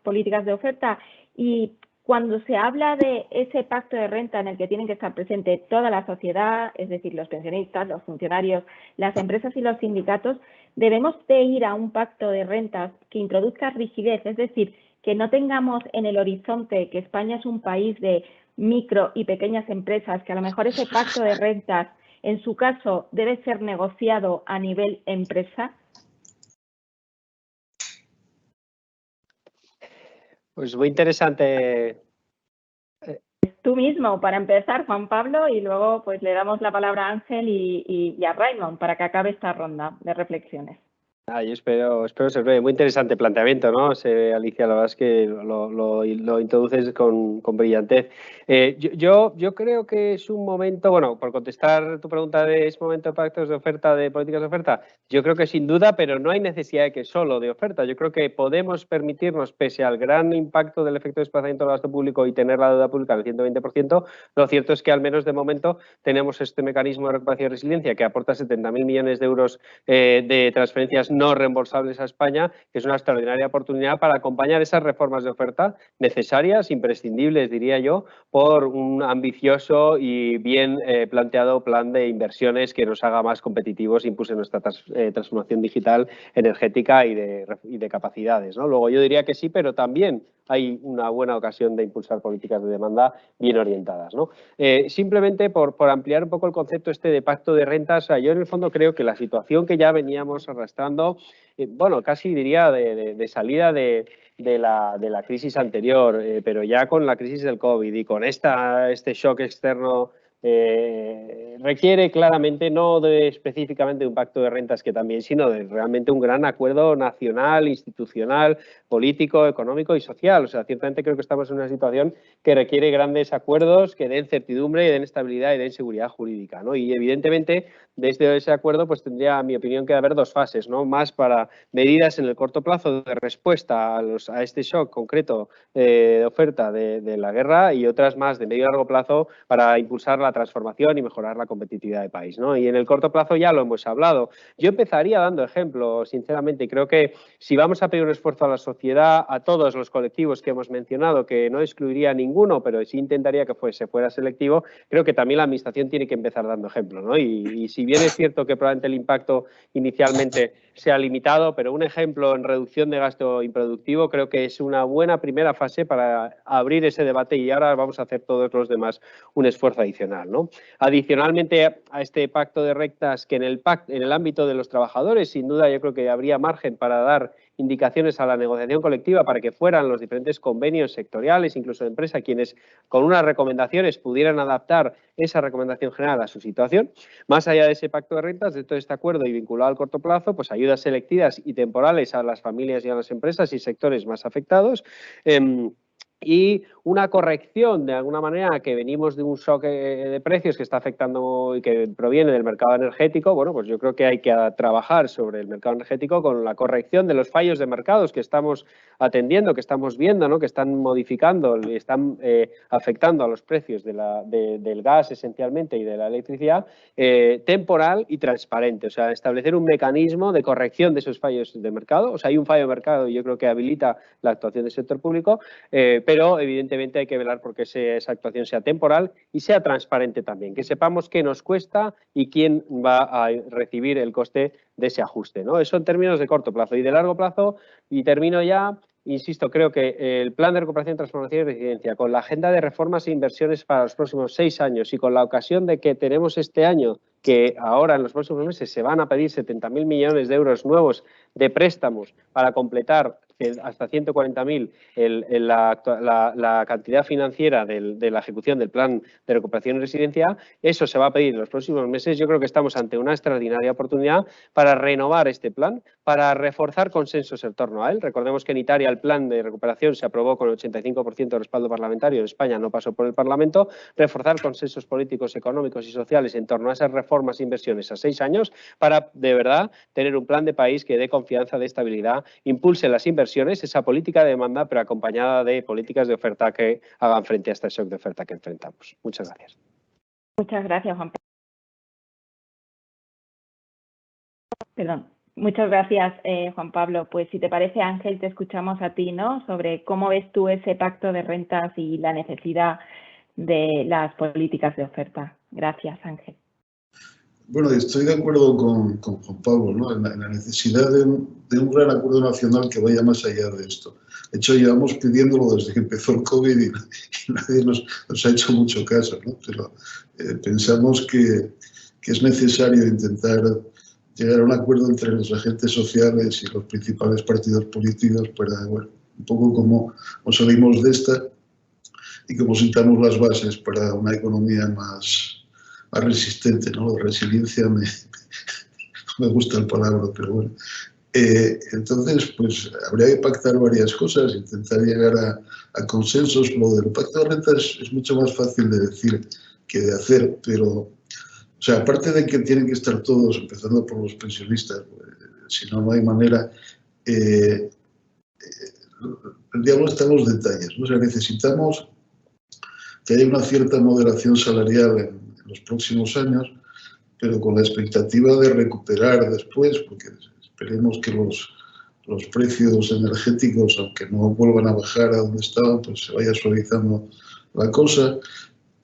políticas de oferta, y cuando se habla de ese pacto de renta en el que tienen que estar presentes toda la sociedad, es decir, los pensionistas, los funcionarios, las empresas y los sindicatos, debemos de ir a un pacto de rentas que introduzca rigidez, es decir, que no tengamos en el horizonte que España es un país de micro y pequeñas empresas, que a lo mejor ese pacto de rentas, en su caso, debe ser negociado a nivel empresa. Pues muy interesante. Tú mismo, para empezar, Juan Pablo, y luego pues le damos la palabra a Ángel y a Raymond para que acabe esta ronda de reflexiones. Yo espero ser breve. Muy interesante planteamiento, ¿no? Alicia, la verdad es que lo introduces con brillantez. Yo creo que es un momento, bueno, por contestar tu pregunta de ¿es momento de pactos de oferta, de políticas de oferta? Yo creo que sin duda, pero no hay necesidad de que solo de oferta. Yo creo que podemos permitirnos, pese al gran impacto del efecto de desplazamiento del gasto público y tener la deuda pública al 120%, lo cierto es que al menos de momento tenemos este mecanismo de recuperación y resiliencia que aporta 70.000 millones de euros de transferencias no reembolsables a España, que es una extraordinaria oportunidad para acompañar esas reformas de oferta necesarias, imprescindibles, diría yo, por un ambicioso y bien planteado plan de inversiones que nos haga más competitivos e impulse nuestra transformación digital, energética y de capacidades, ¿no? Luego yo diría que sí, pero también hay una buena ocasión de impulsar políticas de demanda bien orientadas, ¿no? Simplemente por ampliar un poco el concepto de pacto de rentas, yo en el fondo creo que la situación que ya veníamos arrastrando, bueno, casi diría de salida de la crisis anterior, pero ya con la crisis del COVID y con este shock externo, requiere claramente no específicamente de un pacto de rentas, que también, sino de realmente un gran acuerdo nacional, institucional, político, económico y social. O sea, ciertamente creo que estamos en una situación que requiere grandes acuerdos que den certidumbre, den estabilidad y den seguridad jurídica, ¿no? Y evidentemente desde ese acuerdo pues tendría, a mi opinión, que haber dos fases, ¿no? Más para medidas en el corto plazo de respuesta a este shock concreto de oferta de la guerra, y otras más de medio y largo plazo para impulsar la transformación y mejorar la competitividad del país, ¿no? Y en el corto plazo ya lo hemos hablado. Yo empezaría dando ejemplos, sinceramente, y creo que si vamos a pedir un esfuerzo a la sociedad, a todos los colectivos que hemos mencionado, que no excluiría a ninguno, pero sí intentaría que fuera selectivo, creo que también la Administración tiene que empezar dando ejemplo, ¿no? Y si bien es cierto que probablemente el impacto inicialmente sea limitado, pero un ejemplo en reducción de gasto improductivo creo que es una buena primera fase para abrir ese debate, y ahora vamos a hacer todos los demás un esfuerzo adicional, ¿no? Adicionalmente, referente a este pacto de rentas, que en el ámbito de los trabajadores, sin duda yo creo que habría margen para dar indicaciones a la negociación colectiva para que fueran los diferentes convenios sectoriales, incluso de empresa, quienes con unas recomendaciones pudieran adaptar esa recomendación general a su situación. Más allá de ese pacto de rentas, de todo este acuerdo y vinculado al corto plazo, pues ayudas selectivas y temporales a las familias y a las empresas y sectores más afectados. Y una corrección, de alguna manera, que venimos de un shock de precios que está afectando y que proviene del mercado energético. Bueno, pues yo creo que hay que trabajar sobre el mercado energético con la corrección de los fallos de mercados que estamos atendiendo, que estamos viendo, ¿no? Que están modificando y están afectando a los precios del gas esencialmente y de la electricidad, temporal y transparente. O sea, establecer un mecanismo de corrección de esos fallos de mercado. O sea, hay un fallo de mercado y yo creo que habilita la actuación del sector público, pero evidentemente hay que velar porque esa actuación sea temporal y sea transparente también, que sepamos qué nos cuesta y quién va a recibir el coste de ese ajuste, ¿no? Eso en términos de corto plazo. Y de largo plazo, y termino ya, insisto, creo que el Plan de Recuperación, Transformación y Resiliencia, con la agenda de reformas e inversiones para los próximos 6 años y con la ocasión de que tenemos este año, que ahora en los próximos meses se van a pedir 70.000 millones de euros nuevos de préstamos para completar hasta 140.000 la cantidad financiera de la ejecución del Plan de Recuperación y Resiliencia, eso se va a pedir en los próximos meses. Yo creo que estamos ante una extraordinaria oportunidad para renovar este plan, para reforzar consensos en torno a él. Recordemos que en Italia el Plan de Recuperación se aprobó con el 85% de respaldo parlamentario, en España no pasó por el Parlamento. Reforzar consensos políticos, económicos y sociales en torno a esas reformas e inversiones a 6 años para, de verdad, tener un plan de país que dé confianza, de estabilidad, impulse las inversiones, esa política de demanda, pero acompañada de políticas de oferta que hagan frente a este shock de oferta que enfrentamos. Muchas gracias. Muchas gracias, Juan Pablo. Perdón. Muchas gracias, Juan Pablo. Pues si te parece, Ángel, te escuchamos a ti, ¿no? Sobre cómo ves tú ese pacto de rentas y la necesidad de las políticas de oferta. Gracias, Ángel. Bueno, estoy de acuerdo con Juan Pablo, ¿no? En la necesidad de un gran acuerdo nacional que vaya más allá de esto. De hecho, llevamos pidiéndolo desde que empezó el COVID y nadie nos ha hecho mucho caso, ¿no? Pero pensamos que es necesario intentar llegar a un acuerdo entre los agentes sociales y los principales partidos políticos para, bueno, un poco como salimos de esta y como sentamos las bases para una economía más resistente, ¿no? La resiliencia me gusta el palabra, pero bueno. Entonces, pues habría que pactar varias cosas, intentar llegar a consensos. Lo del pacto de rentas es mucho más fácil de decir que de hacer, pero, o sea, aparte de que tienen que estar todos, empezando por los pensionistas, pues, si no, no hay manera. El diablo está en los detalles, ¿no? O sea, necesitamos que haya una cierta moderación salarial en los próximos años, pero con la expectativa de recuperar después, porque esperemos que los precios energéticos, aunque no vuelvan a bajar a donde estaban, pues se vaya suavizando la cosa,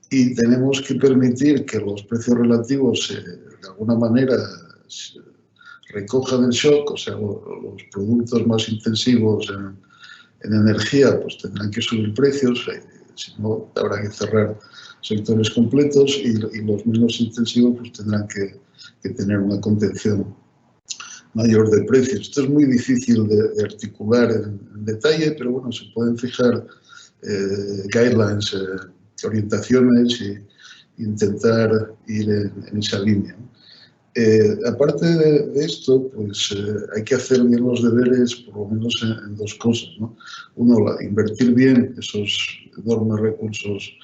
y tenemos que permitir que los precios relativos de alguna manera recojan el shock, o sea, los productos más intensivos en energía pues tendrán que subir precios, si no habrá que cerrar sectores completos y los menos intensivos pues tendrán que tener una contención mayor de precios. Esto es muy difícil de articular en detalle, pero bueno, se pueden fijar guidelines, orientaciones e intentar ir en esa línea. Aparte de esto, pues hay que hacer bien los deberes, por lo menos en dos cosas, ¿no? Uno, invertir bien esos enormes recursos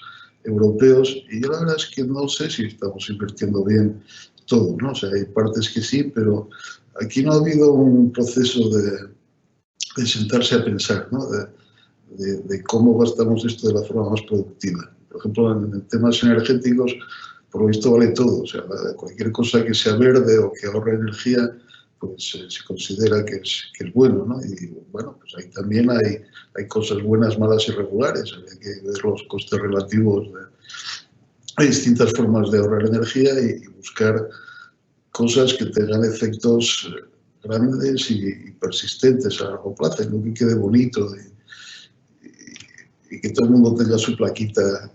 europeos, y yo la verdad es que no sé si estamos invirtiendo bien todo, ¿no? O sea, hay partes que sí, pero aquí no ha habido un proceso de sentarse a pensar, ¿no? De cómo gastamos esto de la forma más productiva. Por ejemplo, en temas energéticos, por lo visto vale todo, o sea, cualquier cosa que sea verde o que ahorre energía, pues se considera que es bueno, ¿no? Y bueno, pues ahí también hay cosas buenas, malas y regulares, hay que ver los costes relativos de distintas formas de ahorrar energía y buscar cosas que tengan efectos grandes y persistentes a largo plazo, y no que quede bonito y que todo el mundo tenga su plaquita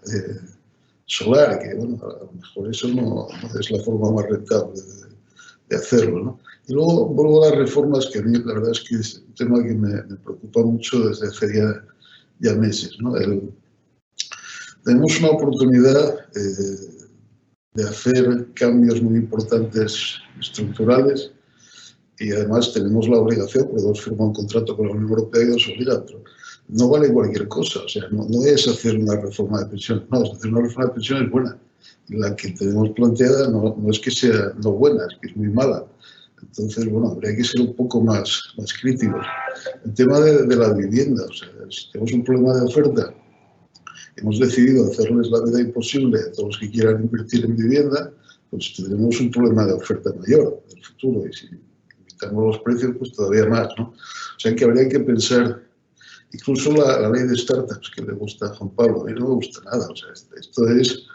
solar, que bueno, a lo mejor eso no es la forma más rentable de hacerlo, ¿no? Y luego vuelvo a las reformas, que a mí la verdad es que es un tema que me preocupa mucho desde hace ya meses, ¿no? Tenemos una oportunidad de hacer cambios muy importantes estructurales y además tenemos la obligación, porque hemos firmado un contrato con la Unión Europea y nos obliga, pero no vale cualquier cosa, o sea, no es hacer una reforma de pensiones, no, hacer una reforma de pensiones buena. La que tenemos planteada no es que sea no buena, es que es muy mala. Entonces, bueno, habría que ser un poco más críticos. El tema de la vivienda, o sea, si tenemos un problema de oferta, hemos decidido hacerles la vida imposible a todos los que quieran invertir en vivienda, pues tendremos un problema de oferta mayor en el futuro. Y si limitamos los precios, pues todavía más, ¿no? O sea que habría que pensar, incluso la ley de startups que le gusta a Juan Pablo, a mí no me gusta nada. O sea, esto es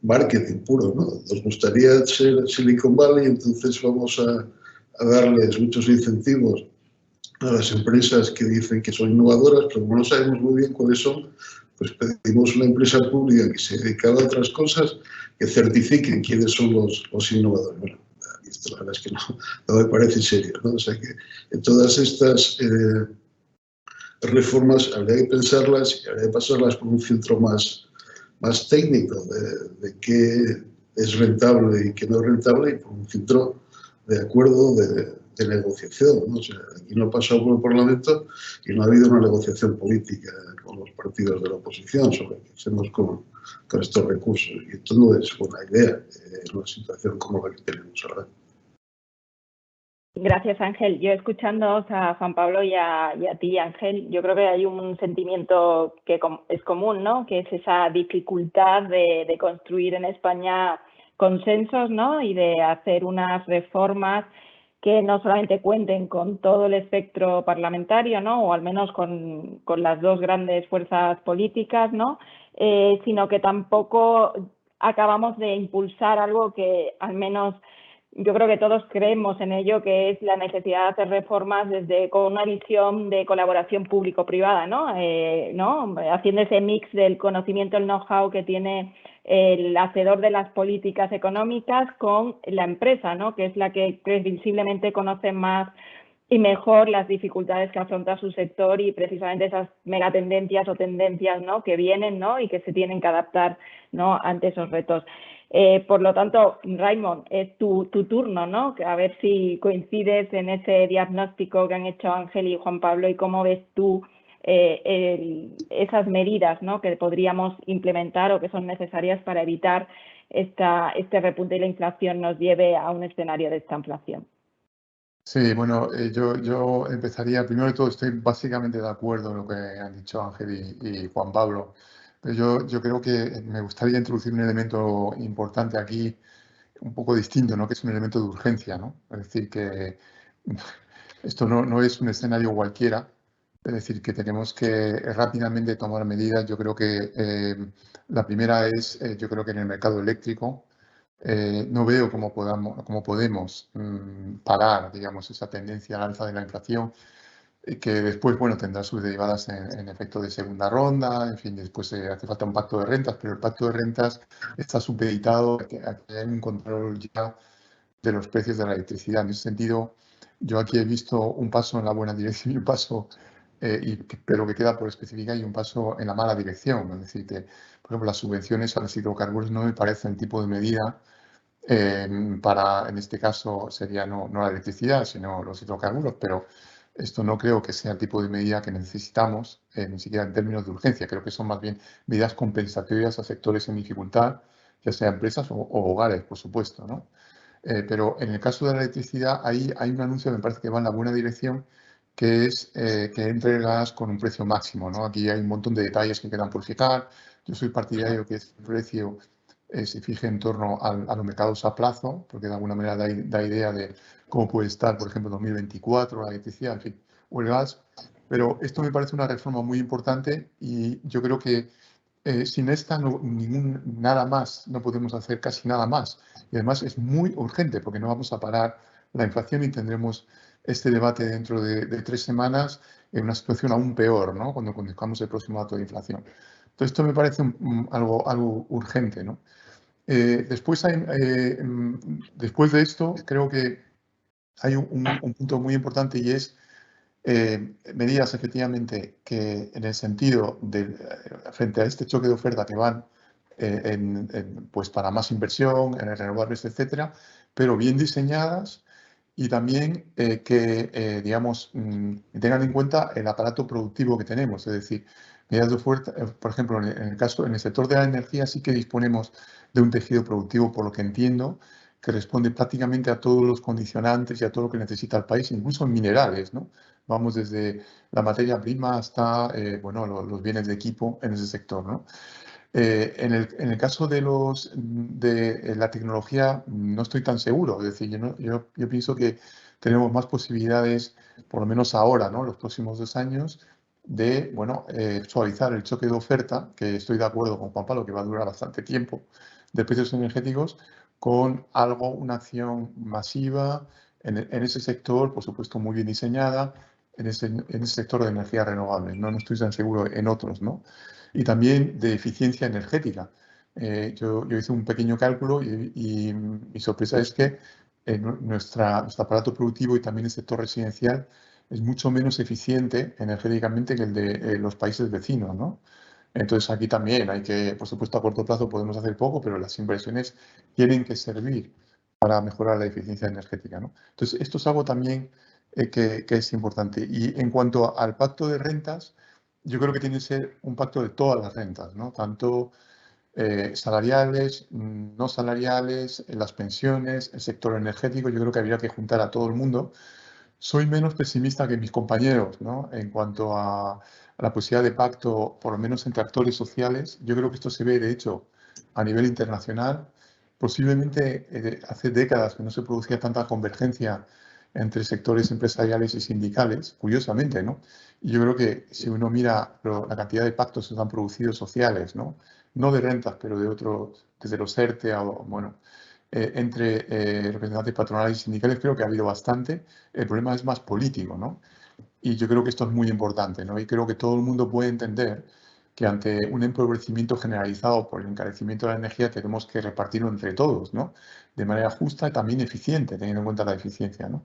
marketing puro, ¿no? Nos gustaría ser Silicon Valley, entonces vamos a darles muchos incentivos a las empresas que dicen que son innovadoras, pero como no sabemos muy bien cuáles son, pues pedimos una empresa pública que se dedica a otras cosas que certifiquen quiénes son los innovadores. Bueno, esto la verdad es que no me parece serio, ¿no? O sea que en todas estas reformas habría que pensarlas y habría que pasarlas por un filtro más técnico de qué es rentable y qué no es rentable, y por un filtro de acuerdo de negociación, ¿no? O sea, aquí no ha pasado por el Parlamento y no ha habido una negociación política con los partidos de la oposición sobre qué hacemos con estos recursos. Y esto no es buena idea en una situación como la que tenemos ahora. Gracias, Ángel. Yo escuchando a Juan Pablo y a ti, Ángel, yo creo que hay un sentimiento que es común, ¿no? Que es esa dificultad de construir en España consensos, ¿no? Y de hacer unas reformas que no solamente cuenten con todo el espectro parlamentario, ¿no? O al menos con las dos grandes fuerzas políticas, ¿no? Sino que tampoco acabamos de impulsar algo que al menos yo creo que todos creemos en ello, que es la necesidad de hacer reformas con una visión de colaboración público-privada, ¿no? Haciendo ese mix del conocimiento, el know-how que tiene el hacedor de las políticas económicas con la empresa, ¿no? Que es la que previsiblemente conoce más y mejor las dificultades que afronta su sector y precisamente esas megatendencias o tendencias, ¿no? Que vienen, ¿no? Y que se tienen que adaptar, ¿no? Ante esos retos. Por lo tanto, Raimon, es tu turno, ¿no? A ver si coincides en ese diagnóstico que han hecho Ángel y Juan Pablo y cómo ves tú esas medidas, ¿no? Que podríamos implementar o que son necesarias para evitar este repunte y la inflación nos lleve a un escenario de esta inflación. Sí, bueno, yo empezaría, primero de todo estoy básicamente de acuerdo en lo que han dicho Ángel y Juan Pablo, pero yo creo que me gustaría introducir un elemento importante aquí, un poco distinto, ¿no? Que es un elemento de urgencia, ¿no? Es decir, que esto no es un escenario cualquiera, es decir, que tenemos que rápidamente tomar medidas. Yo creo que la primera es, yo creo que en el mercado eléctrico, no veo cómo podemos parar, digamos, esa tendencia al alza de la inflación, que después, bueno, tendrá sus derivadas en efecto de segunda ronda, en fin, después hace falta un pacto de rentas, pero el pacto de rentas está supeditado a que haya un control ya de los precios de la electricidad. En ese sentido, yo aquí he visto un paso en la buena dirección y un paso, pero que queda por especificar, y un paso en la mala dirección. Es decir, que, por ejemplo, las subvenciones a los hidrocarburos no me parecen el tipo de medida para, en este caso, sería no la electricidad, sino los hidrocarburos, pero esto no creo que sea el tipo de medida que necesitamos, ni siquiera en términos de urgencia. Creo que son más bien medidas compensatorias a sectores en dificultad, ya sea empresas o hogares, por supuesto, ¿no? Pero en el caso de la electricidad, ahí hay un anuncio que me parece que va en la buena dirección, que es que entre el gas con un precio máximo, ¿no? Aquí hay un montón de detalles que quedan por fijar. Yo soy partidario que ese precio se fije en torno a los mercados a plazo, porque de alguna manera da idea de cómo puede estar, por ejemplo, 2024, la electricidad, en fin, o el gas. Pero esto me parece una reforma muy importante y yo creo que sin esta nada más, no podemos hacer casi nada más. Y además es muy urgente porque no vamos a parar la inflación y tendremos este debate dentro de 3 semanas en una situación aún peor, ¿no? Cuando conozcamos el próximo dato de inflación. Entonces, esto me parece algo urgente, ¿no? Después de esto, creo que hay un punto muy importante y es medidas efectivamente que en el sentido frente a este choque de oferta que van pues para más inversión en renovables, etcétera, pero bien diseñadas y también digamos, tengan en cuenta el aparato productivo que tenemos, es decir, medidas de oferta, por ejemplo, en el sector de la energía sí que disponemos de un tejido productivo, por lo que entiendo, que responde prácticamente a todos los condicionantes y a todo lo que necesita el país, incluso en minerales, ¿no? Vamos desde la materia prima hasta bueno, los bienes de equipo en ese sector, ¿no? En el caso de la tecnología no estoy tan seguro, es decir, yo pienso que tenemos más posibilidades, por lo menos ahora, ¿no? Los próximos 2 años, de bueno, suavizar el choque de oferta, que estoy de acuerdo con Juan Pablo, que va a durar bastante tiempo, de precios energéticos, con una acción masiva en ese sector, por supuesto muy bien diseñada, en ese sector de energías renovables. No estoy tan seguro en otros, ¿no? Y también de eficiencia energética. Yo hice un pequeño cálculo y mi sorpresa es que nuestro aparato productivo y también el sector residencial es mucho menos eficiente energéticamente que el de los países vecinos, ¿no? Entonces aquí también hay que, por supuesto, a corto plazo podemos hacer poco, pero las inversiones tienen que servir para mejorar la eficiencia energética, ¿no? Entonces esto es algo también que es importante. Y en cuanto al pacto de rentas, yo creo que tiene que ser un pacto de todas las rentas, ¿no? Tanto salariales, no salariales, las pensiones, el sector energético. Yo creo que habría que juntar a todo el mundo. Soy menos pesimista que mis compañeros, ¿no? En cuanto a la posibilidad de pacto, por lo menos entre actores sociales. Yo creo que esto se ve, de hecho, a nivel internacional. Posiblemente hace décadas que no se producía tanta convergencia entre sectores empresariales y sindicales, curiosamente, ¿no? Y yo creo que si uno mira la cantidad de pactos que se han producido sociales, ¿no? No de rentas, pero de otros, desde los ERTE, bueno, entre representantes patronales y sindicales, creo que ha habido bastante. El problema es más político, ¿no? Y yo creo que esto es muy importante, ¿no? Y creo que todo el mundo puede entender que ante un empobrecimiento generalizado por el encarecimiento de la energía tenemos que repartirlo entre todos, ¿no? De manera justa y también eficiente, teniendo en cuenta la eficiencia, ¿no?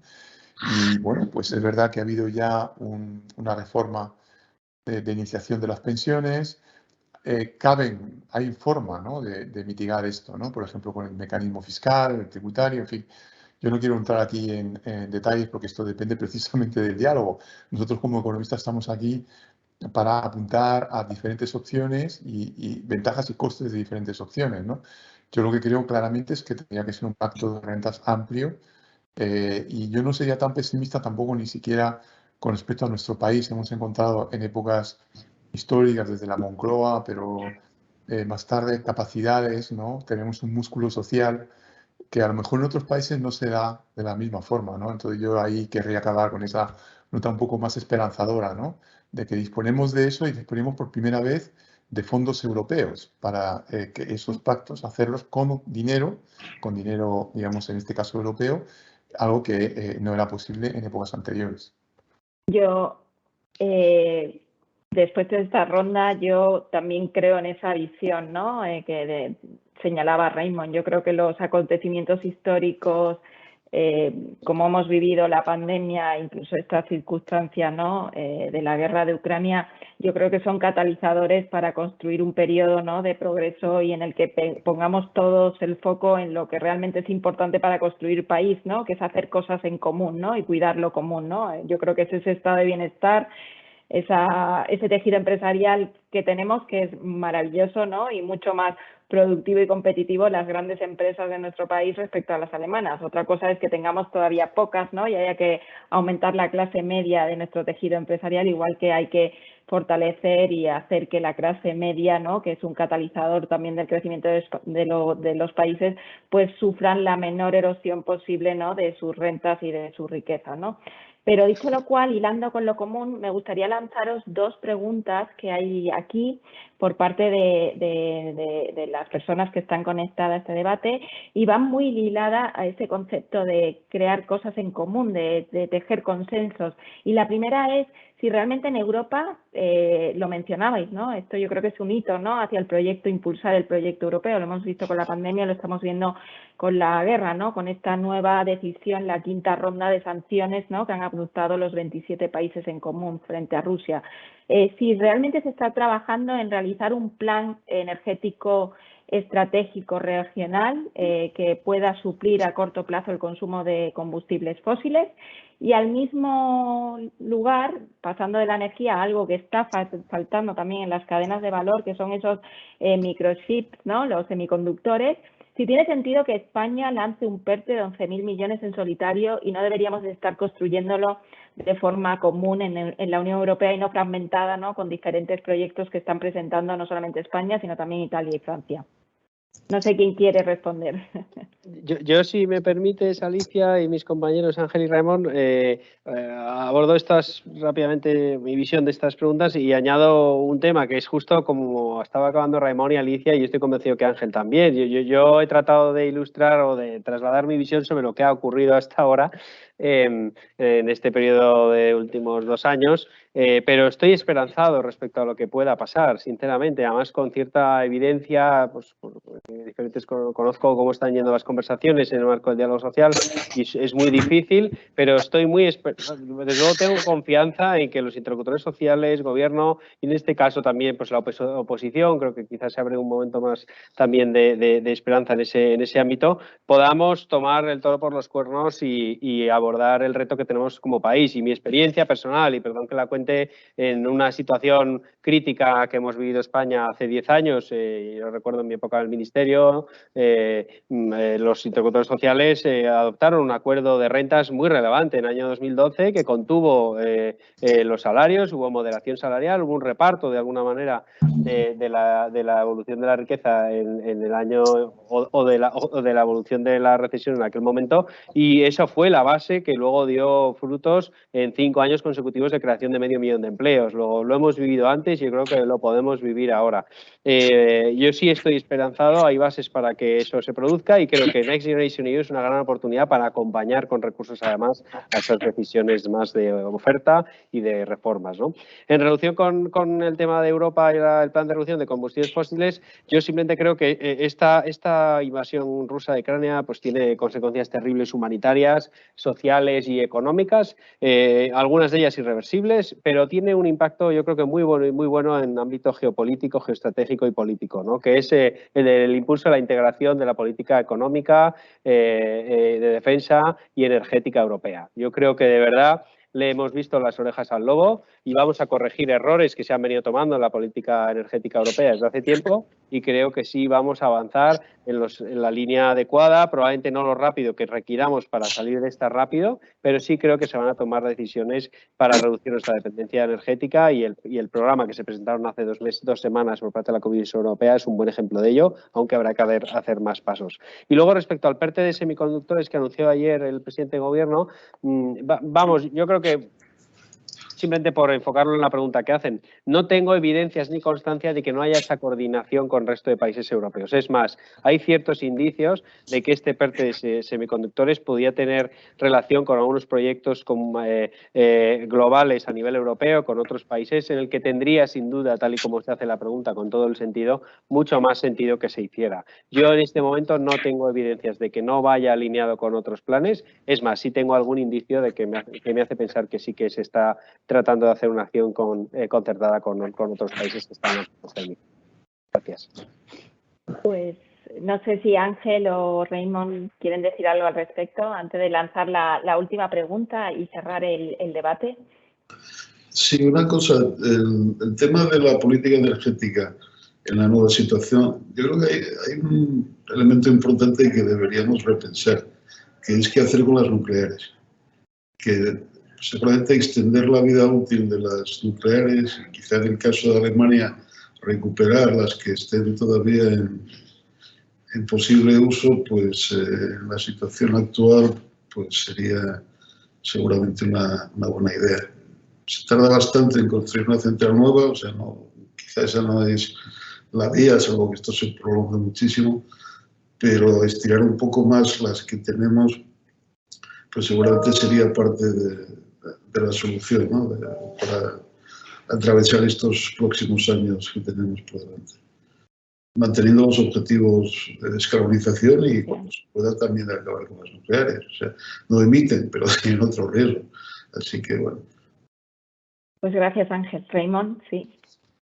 Y bueno, pues es verdad que ha habido ya una reforma de iniciación de las pensiones. Hay forma, ¿no? de mitigar esto, ¿no? Por ejemplo, con el mecanismo fiscal, el tributario, en fin. Yo no quiero entrar aquí en detalles porque esto depende precisamente del diálogo. Nosotros como economistas estamos aquí para apuntar a diferentes opciones y ventajas y costes de diferentes opciones, ¿no? Yo lo que creo claramente es que tendría que ser un pacto de rentas amplio y yo no sería tan pesimista tampoco ni siquiera con respecto a nuestro país. Hemos encontrado en épocas históricas desde la Moncloa, pero más tarde capacidades, ¿no? Tenemos un músculo social que a lo mejor en otros países no se da de la misma forma, ¿no? Entonces yo ahí querría acabar con esa nota un poco más esperanzadora, ¿no? De que disponemos de eso y disponemos por primera vez de fondos europeos para que esos pactos hacerlos con dinero, digamos, en este caso europeo, algo que no era posible en épocas anteriores. Yo, después de esta ronda, yo también creo en esa visión, ¿no? Que señalaba Raymond. Yo creo que los acontecimientos históricos, como hemos vivido la pandemia, incluso estas circunstancias, ¿no? De la guerra de Ucrania, yo creo que son catalizadores para construir un periodo, ¿no? de progreso y en el que pongamos todos el foco en lo que realmente es importante para construir país, ¿no? Que es hacer cosas en común, ¿no? Y cuidar lo común, ¿no? Yo creo que es ese estado de bienestar, ese tejido empresarial que tenemos, que es maravilloso, ¿no? Y mucho más productivo y competitivo las grandes empresas de nuestro país respecto a las alemanas. Otra cosa es que tengamos todavía pocas, ¿no? Y haya que aumentar la clase media de nuestro tejido empresarial, igual que hay que fortalecer y hacer que la clase media, ¿no? Que es un catalizador también del crecimiento de los países, pues sufran la menor erosión posible, ¿no? De sus rentas y de su riqueza, ¿no? Pero dicho lo cual, hilando con lo común, me gustaría lanzaros 2 preguntas que hay aquí. por parte de las personas que están conectadas a este debate y va muy ligada a ese concepto de crear cosas en común, de tejer consensos. Y la primera es si realmente en Europa, lo mencionabais, ¿no? Esto yo creo que es un hito, ¿no?, hacia el proyecto, impulsar el proyecto europeo. Lo hemos visto con la pandemia, lo estamos viendo con la guerra, ¿no?, con esta nueva decisión, la quinta ronda de sanciones, ¿no?, que han adoptado los 27 países en común frente a Rusia. Si realmente se está trabajando en realizar un plan energético estratégico regional que pueda suplir a corto plazo el consumo de combustibles fósiles y al mismo lugar, pasando de la energía a algo que está faltando también en las cadenas de valor, que son esos microchips, ¿no?, los semiconductores. Si tiene sentido que España lance un PERTE de 11.000 millones en solitario y no deberíamos de estar construyéndolo de forma común en la Unión Europea y no fragmentada, ¿no?, con diferentes proyectos que están presentando no solamente España, sino también Italia y Francia. No sé quién quiere responder. Yo, si me permites, Alicia, y mis compañeros Ángel y Raimon, abordo rápidamente mi visión de estas preguntas y añado un tema que es justo como estaba acabando Raimon y Alicia, y estoy convencido que Ángel también. Yo he tratado de ilustrar o de trasladar mi visión sobre lo que ha ocurrido hasta ahora en este periodo de últimos 2 años, pero estoy esperanzado respecto a lo que pueda pasar, sinceramente, además con cierta evidencia, pues diferentes conozco cómo están yendo las conversaciones en el marco del diálogo social y es muy difícil, pero estoy desde luego tengo confianza en que los interlocutores sociales, gobierno y en este caso también pues la oposición, creo que quizás se abre un momento más también de esperanza en ese ámbito, podamos tomar el toro por los cuernos y abordar el reto que tenemos como país. Y mi experiencia personal, y perdón que la cuente, en una situación crítica que hemos vivido España hace 10 años, yo recuerdo en mi época del Ministerio, los interlocutores sociales adoptaron un acuerdo de rentas muy relevante en el año 2012 que contuvo los salarios, hubo moderación salarial, hubo un reparto de alguna manera de la evolución de la riqueza en el año o de la evolución de la recesión en aquel momento, y eso fue la base que luego dio frutos en 5 años consecutivos de creación de 500.000 de empleos. Lo hemos vivido antes y yo creo que lo podemos vivir ahora. Yo sí estoy esperanzado, hay bases para que eso se produzca y creo que Next Generation EU es una gran oportunidad para acompañar con recursos además a esas decisiones más de oferta y de reformas, ¿no? En relación con el tema de Europa y el plan de reducción de combustibles fósiles, yo simplemente creo que esta invasión rusa de Ucrania pues tiene consecuencias terribles humanitarias, sociales y económicas, algunas de ellas irreversibles, pero tiene un impacto yo creo que muy bueno en ámbito geopolítico, geoestratégico y político, ¿no?, que es el impulso a la integración de la política económica, de defensa y energética europea. Yo creo que de verdad le hemos visto las orejas al lobo y vamos a corregir errores que se han venido tomando en la política energética europea desde hace tiempo, y creo que sí vamos a avanzar en la línea adecuada, probablemente no lo rápido que requiramos para salir de esta rápido, pero sí creo que se van a tomar decisiones para reducir nuestra dependencia energética, y el programa que se presentaron hace 2 semanas por parte de la Comisión Europea es un buen ejemplo de ello, aunque habrá que hacer más pasos. Y luego, respecto al PERTE de semiconductores que anunció ayer el presidente de Gobierno, vamos, yo creo que simplemente por enfocarlo en la pregunta que hacen, no tengo evidencias ni constancia de que no haya esa coordinación con el resto de países europeos. Es más, hay ciertos indicios de que este PERTE de semiconductores podría tener relación con algunos proyectos globales a nivel europeo, con otros países, en el que tendría sin duda, tal y como usted hace la pregunta, con todo el sentido, mucho más sentido que se hiciera. Yo en este momento no tengo evidencias de que no vaya alineado con otros planes. Es más, sí tengo algún indicio de que me hace pensar que sí que se está tratando de hacer una acción concertada con otros países que están en los técnicos. Gracias. Pues no sé si Ángel o Raimon quieren decir algo al respecto antes de lanzar la última pregunta y cerrar el debate. Sí, una cosa, el tema de la política energética en la nueva situación, yo creo que hay un elemento importante que deberíamos repensar, que es qué hacer con las nucleares. Que seguramente extender la vida útil de las nucleares y quizá en el caso de Alemania recuperar las que estén todavía en posible uso, pues en la situación actual pues sería seguramente una buena idea. Se tarda bastante en construir una central nueva, o sea, quizá esa no es la vía, salvo que esto se prolongue muchísimo, pero estirar un poco más las que tenemos, pues seguramente sería parte de la solución, ¿no? Para atravesar estos próximos años que tenemos por delante. Manteniendo los objetivos de descarbonización y cuando se pueda también acabar con las nucleares. O sea, no emiten, pero tienen otro riesgo. Así que bueno. Pues gracias, Ángel. Raymond, sí.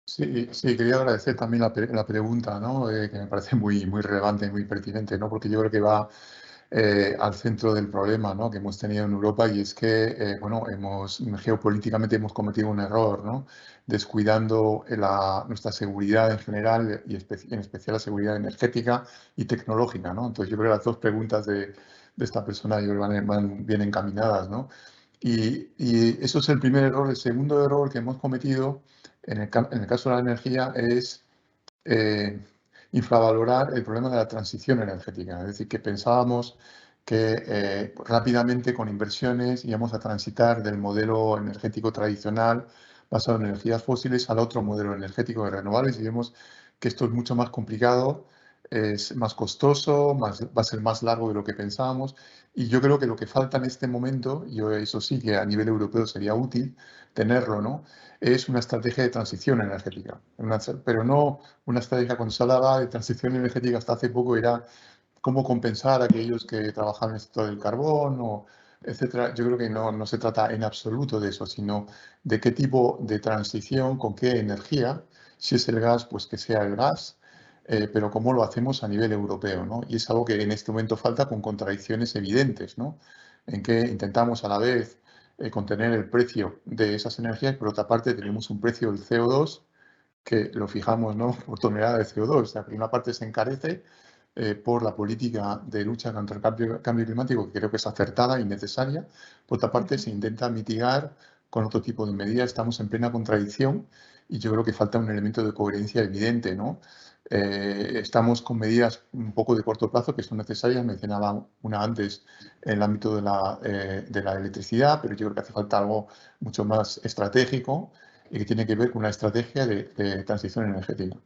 Sí, quería agradecer también la pregunta, ¿no? Que me parece muy relevante y muy pertinente, ¿no? Porque yo creo que va al centro del problema, ¿no?, que hemos tenido en Europa, y es que bueno, geopolíticamente hemos cometido un error, ¿no?, descuidando nuestra seguridad en general y en especial la seguridad energética y tecnológica, ¿no? Entonces yo creo que las dos preguntas de esta persona yo creo que van bien encaminadas, ¿no? Y eso es el primer error. El segundo error que hemos cometido en el caso de la energía es infravalorar el problema de la transición energética. Es decir, que pensábamos que rápidamente con inversiones íbamos a transitar del modelo energético tradicional basado en energías fósiles al otro modelo energético de renovables, y vemos que esto es mucho más complicado, es más costoso, va a ser más largo de lo que pensábamos, y yo creo que lo que falta en este momento, y eso sí que a nivel europeo sería útil tenerlo, ¿no?, es una estrategia de transición energética, pero no una estrategia, cuando se hablaba de transición energética hasta hace poco, era cómo compensar a aquellos que trabajan en el sector del carbón, etcétera. Yo creo que no se trata en absoluto de eso, sino de qué tipo de transición, con qué energía. Si es el gas, pues que sea el gas, pero cómo lo hacemos a nivel europeo, ¿no? Y es algo que en este momento falta, con contradicciones evidentes, ¿no?, en que intentamos a la vez contener el precio de esas energías, por otra parte tenemos un precio del CO2 que lo fijamos, ¿no?, por tonelada de CO2. O sea, por una parte se encarece por la política de lucha contra el cambio climático, que creo que es acertada y necesaria. Por otra parte se intenta mitigar con otro tipo de medidas. Estamos en plena contradicción y yo creo que falta un elemento de coherencia evidente, ¿no? Estamos con medidas un poco de corto plazo que son necesarias. Mencionaba una antes en el ámbito de la electricidad, pero yo creo que hace falta algo mucho más estratégico y que tiene que ver con una estrategia de transición energética.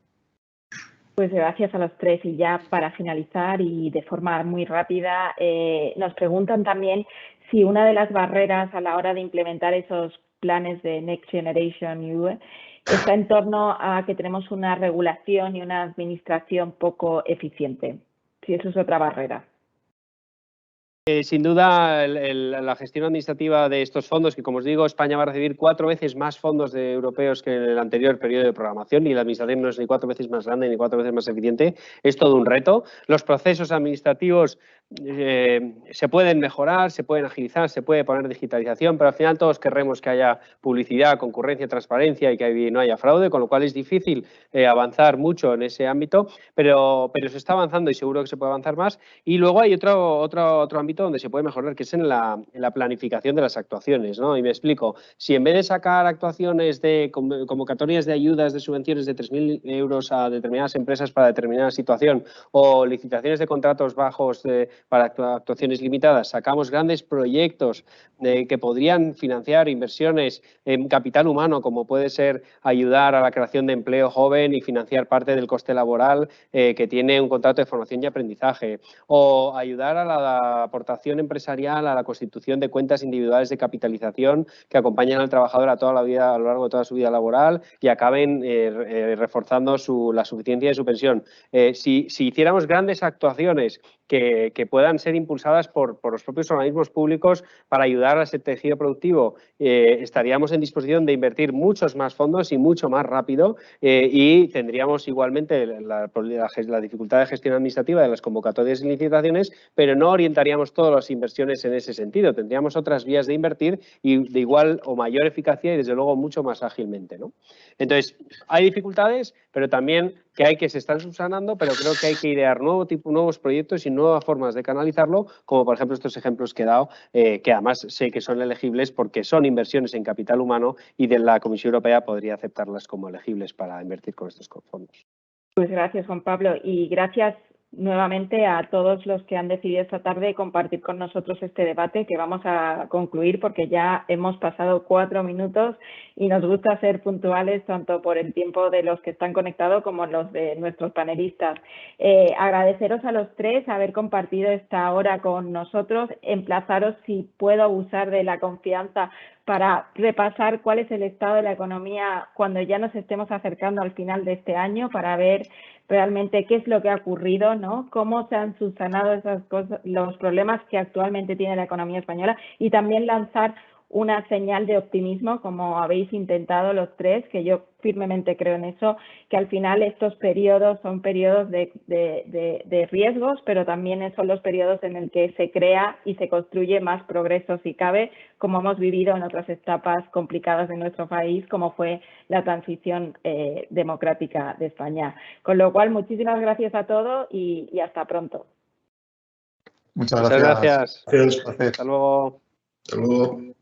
Pues gracias a los tres. Y ya para finalizar y de forma muy rápida, nos preguntan también si una de las barreras a la hora de implementar esos planes de Next Generation EU está en torno a que tenemos una regulación y una administración poco eficiente. Si eso es otra barrera. Sin duda, la gestión administrativa de estos fondos, que como os digo, España va a recibir 4 veces más fondos europeos que en el anterior periodo de programación, y la administración no es ni 4 veces más grande ni 4 veces más eficiente, es todo un reto. Los procesos administrativos se pueden mejorar, se pueden agilizar, se puede poner digitalización, pero al final todos querremos que haya publicidad, concurrencia, transparencia y que no haya fraude, con lo cual es difícil avanzar mucho en ese ámbito, pero se está avanzando y seguro que se puede avanzar más. Y luego hay otro ámbito donde se puede mejorar, que es en la planificación de las actuaciones, ¿no? Y me explico. Si en vez de sacar actuaciones de convocatorias de ayudas, de subvenciones de 3.000 euros a determinadas empresas para determinada situación, o licitaciones de contratos bajos para actuaciones limitadas, sacamos grandes proyectos que podrían financiar inversiones en capital humano, como puede ser ayudar a la creación de empleo joven y financiar parte del coste laboral que tiene un contrato de formación y aprendizaje, o ayudar a la aportación empresarial a la constitución de cuentas individuales de capitalización que acompañan al trabajador a lo largo de toda su vida laboral y acaben reforzando la suficiencia de su pensión. Si hiciéramos grandes actuaciones que puedan ser impulsadas por los propios organismos públicos para ayudar a ese tejido productivo, estaríamos en disposición de invertir muchos más fondos y mucho más rápido, y tendríamos igualmente la dificultad de gestión administrativa de las convocatorias y licitaciones, pero no orientaríamos todas las inversiones en ese sentido. Tendríamos otras vías de invertir y de igual o mayor eficacia y desde luego mucho más ágilmente, ¿no? Entonces, hay dificultades, pero también que se están subsanando, pero creo que hay que idear nuevos proyectos y nuevas formas de canalizarlo, como por ejemplo estos ejemplos que he dado, que además sé que son elegibles porque son inversiones en capital humano y de la Comisión Europea podría aceptarlas como elegibles para invertir con estos fondos. Pues gracias, Juan Pablo, y gracias nuevamente a todos los que han decidido esta tarde compartir con nosotros este debate que vamos a concluir porque ya hemos pasado 4 minutos y nos gusta ser puntuales tanto por el tiempo de los que están conectados como los de nuestros panelistas. Agradeceros a los tres haber compartido esta hora con nosotros, emplazaros si puedo abusar de la confianza para repasar cuál es el estado de la economía cuando ya nos estemos acercando al final de este año para ver realmente qué es lo que ha ocurrido, ¿no? Cómo se han subsanado esas cosas, los problemas que actualmente tiene la economía española y también lanzar una señal de optimismo, como habéis intentado los tres, que yo firmemente creo en eso, que al final estos periodos son periodos de riesgos, pero también son los periodos en el que se crea y se construye más progreso si cabe, como hemos vivido en otras etapas complicadas de nuestro país, como fue la transición democrática de España. Con lo cual, muchísimas gracias a todos y hasta pronto. Muchas gracias. Gracias. Gracias. Placer. Hasta luego. Hasta luego.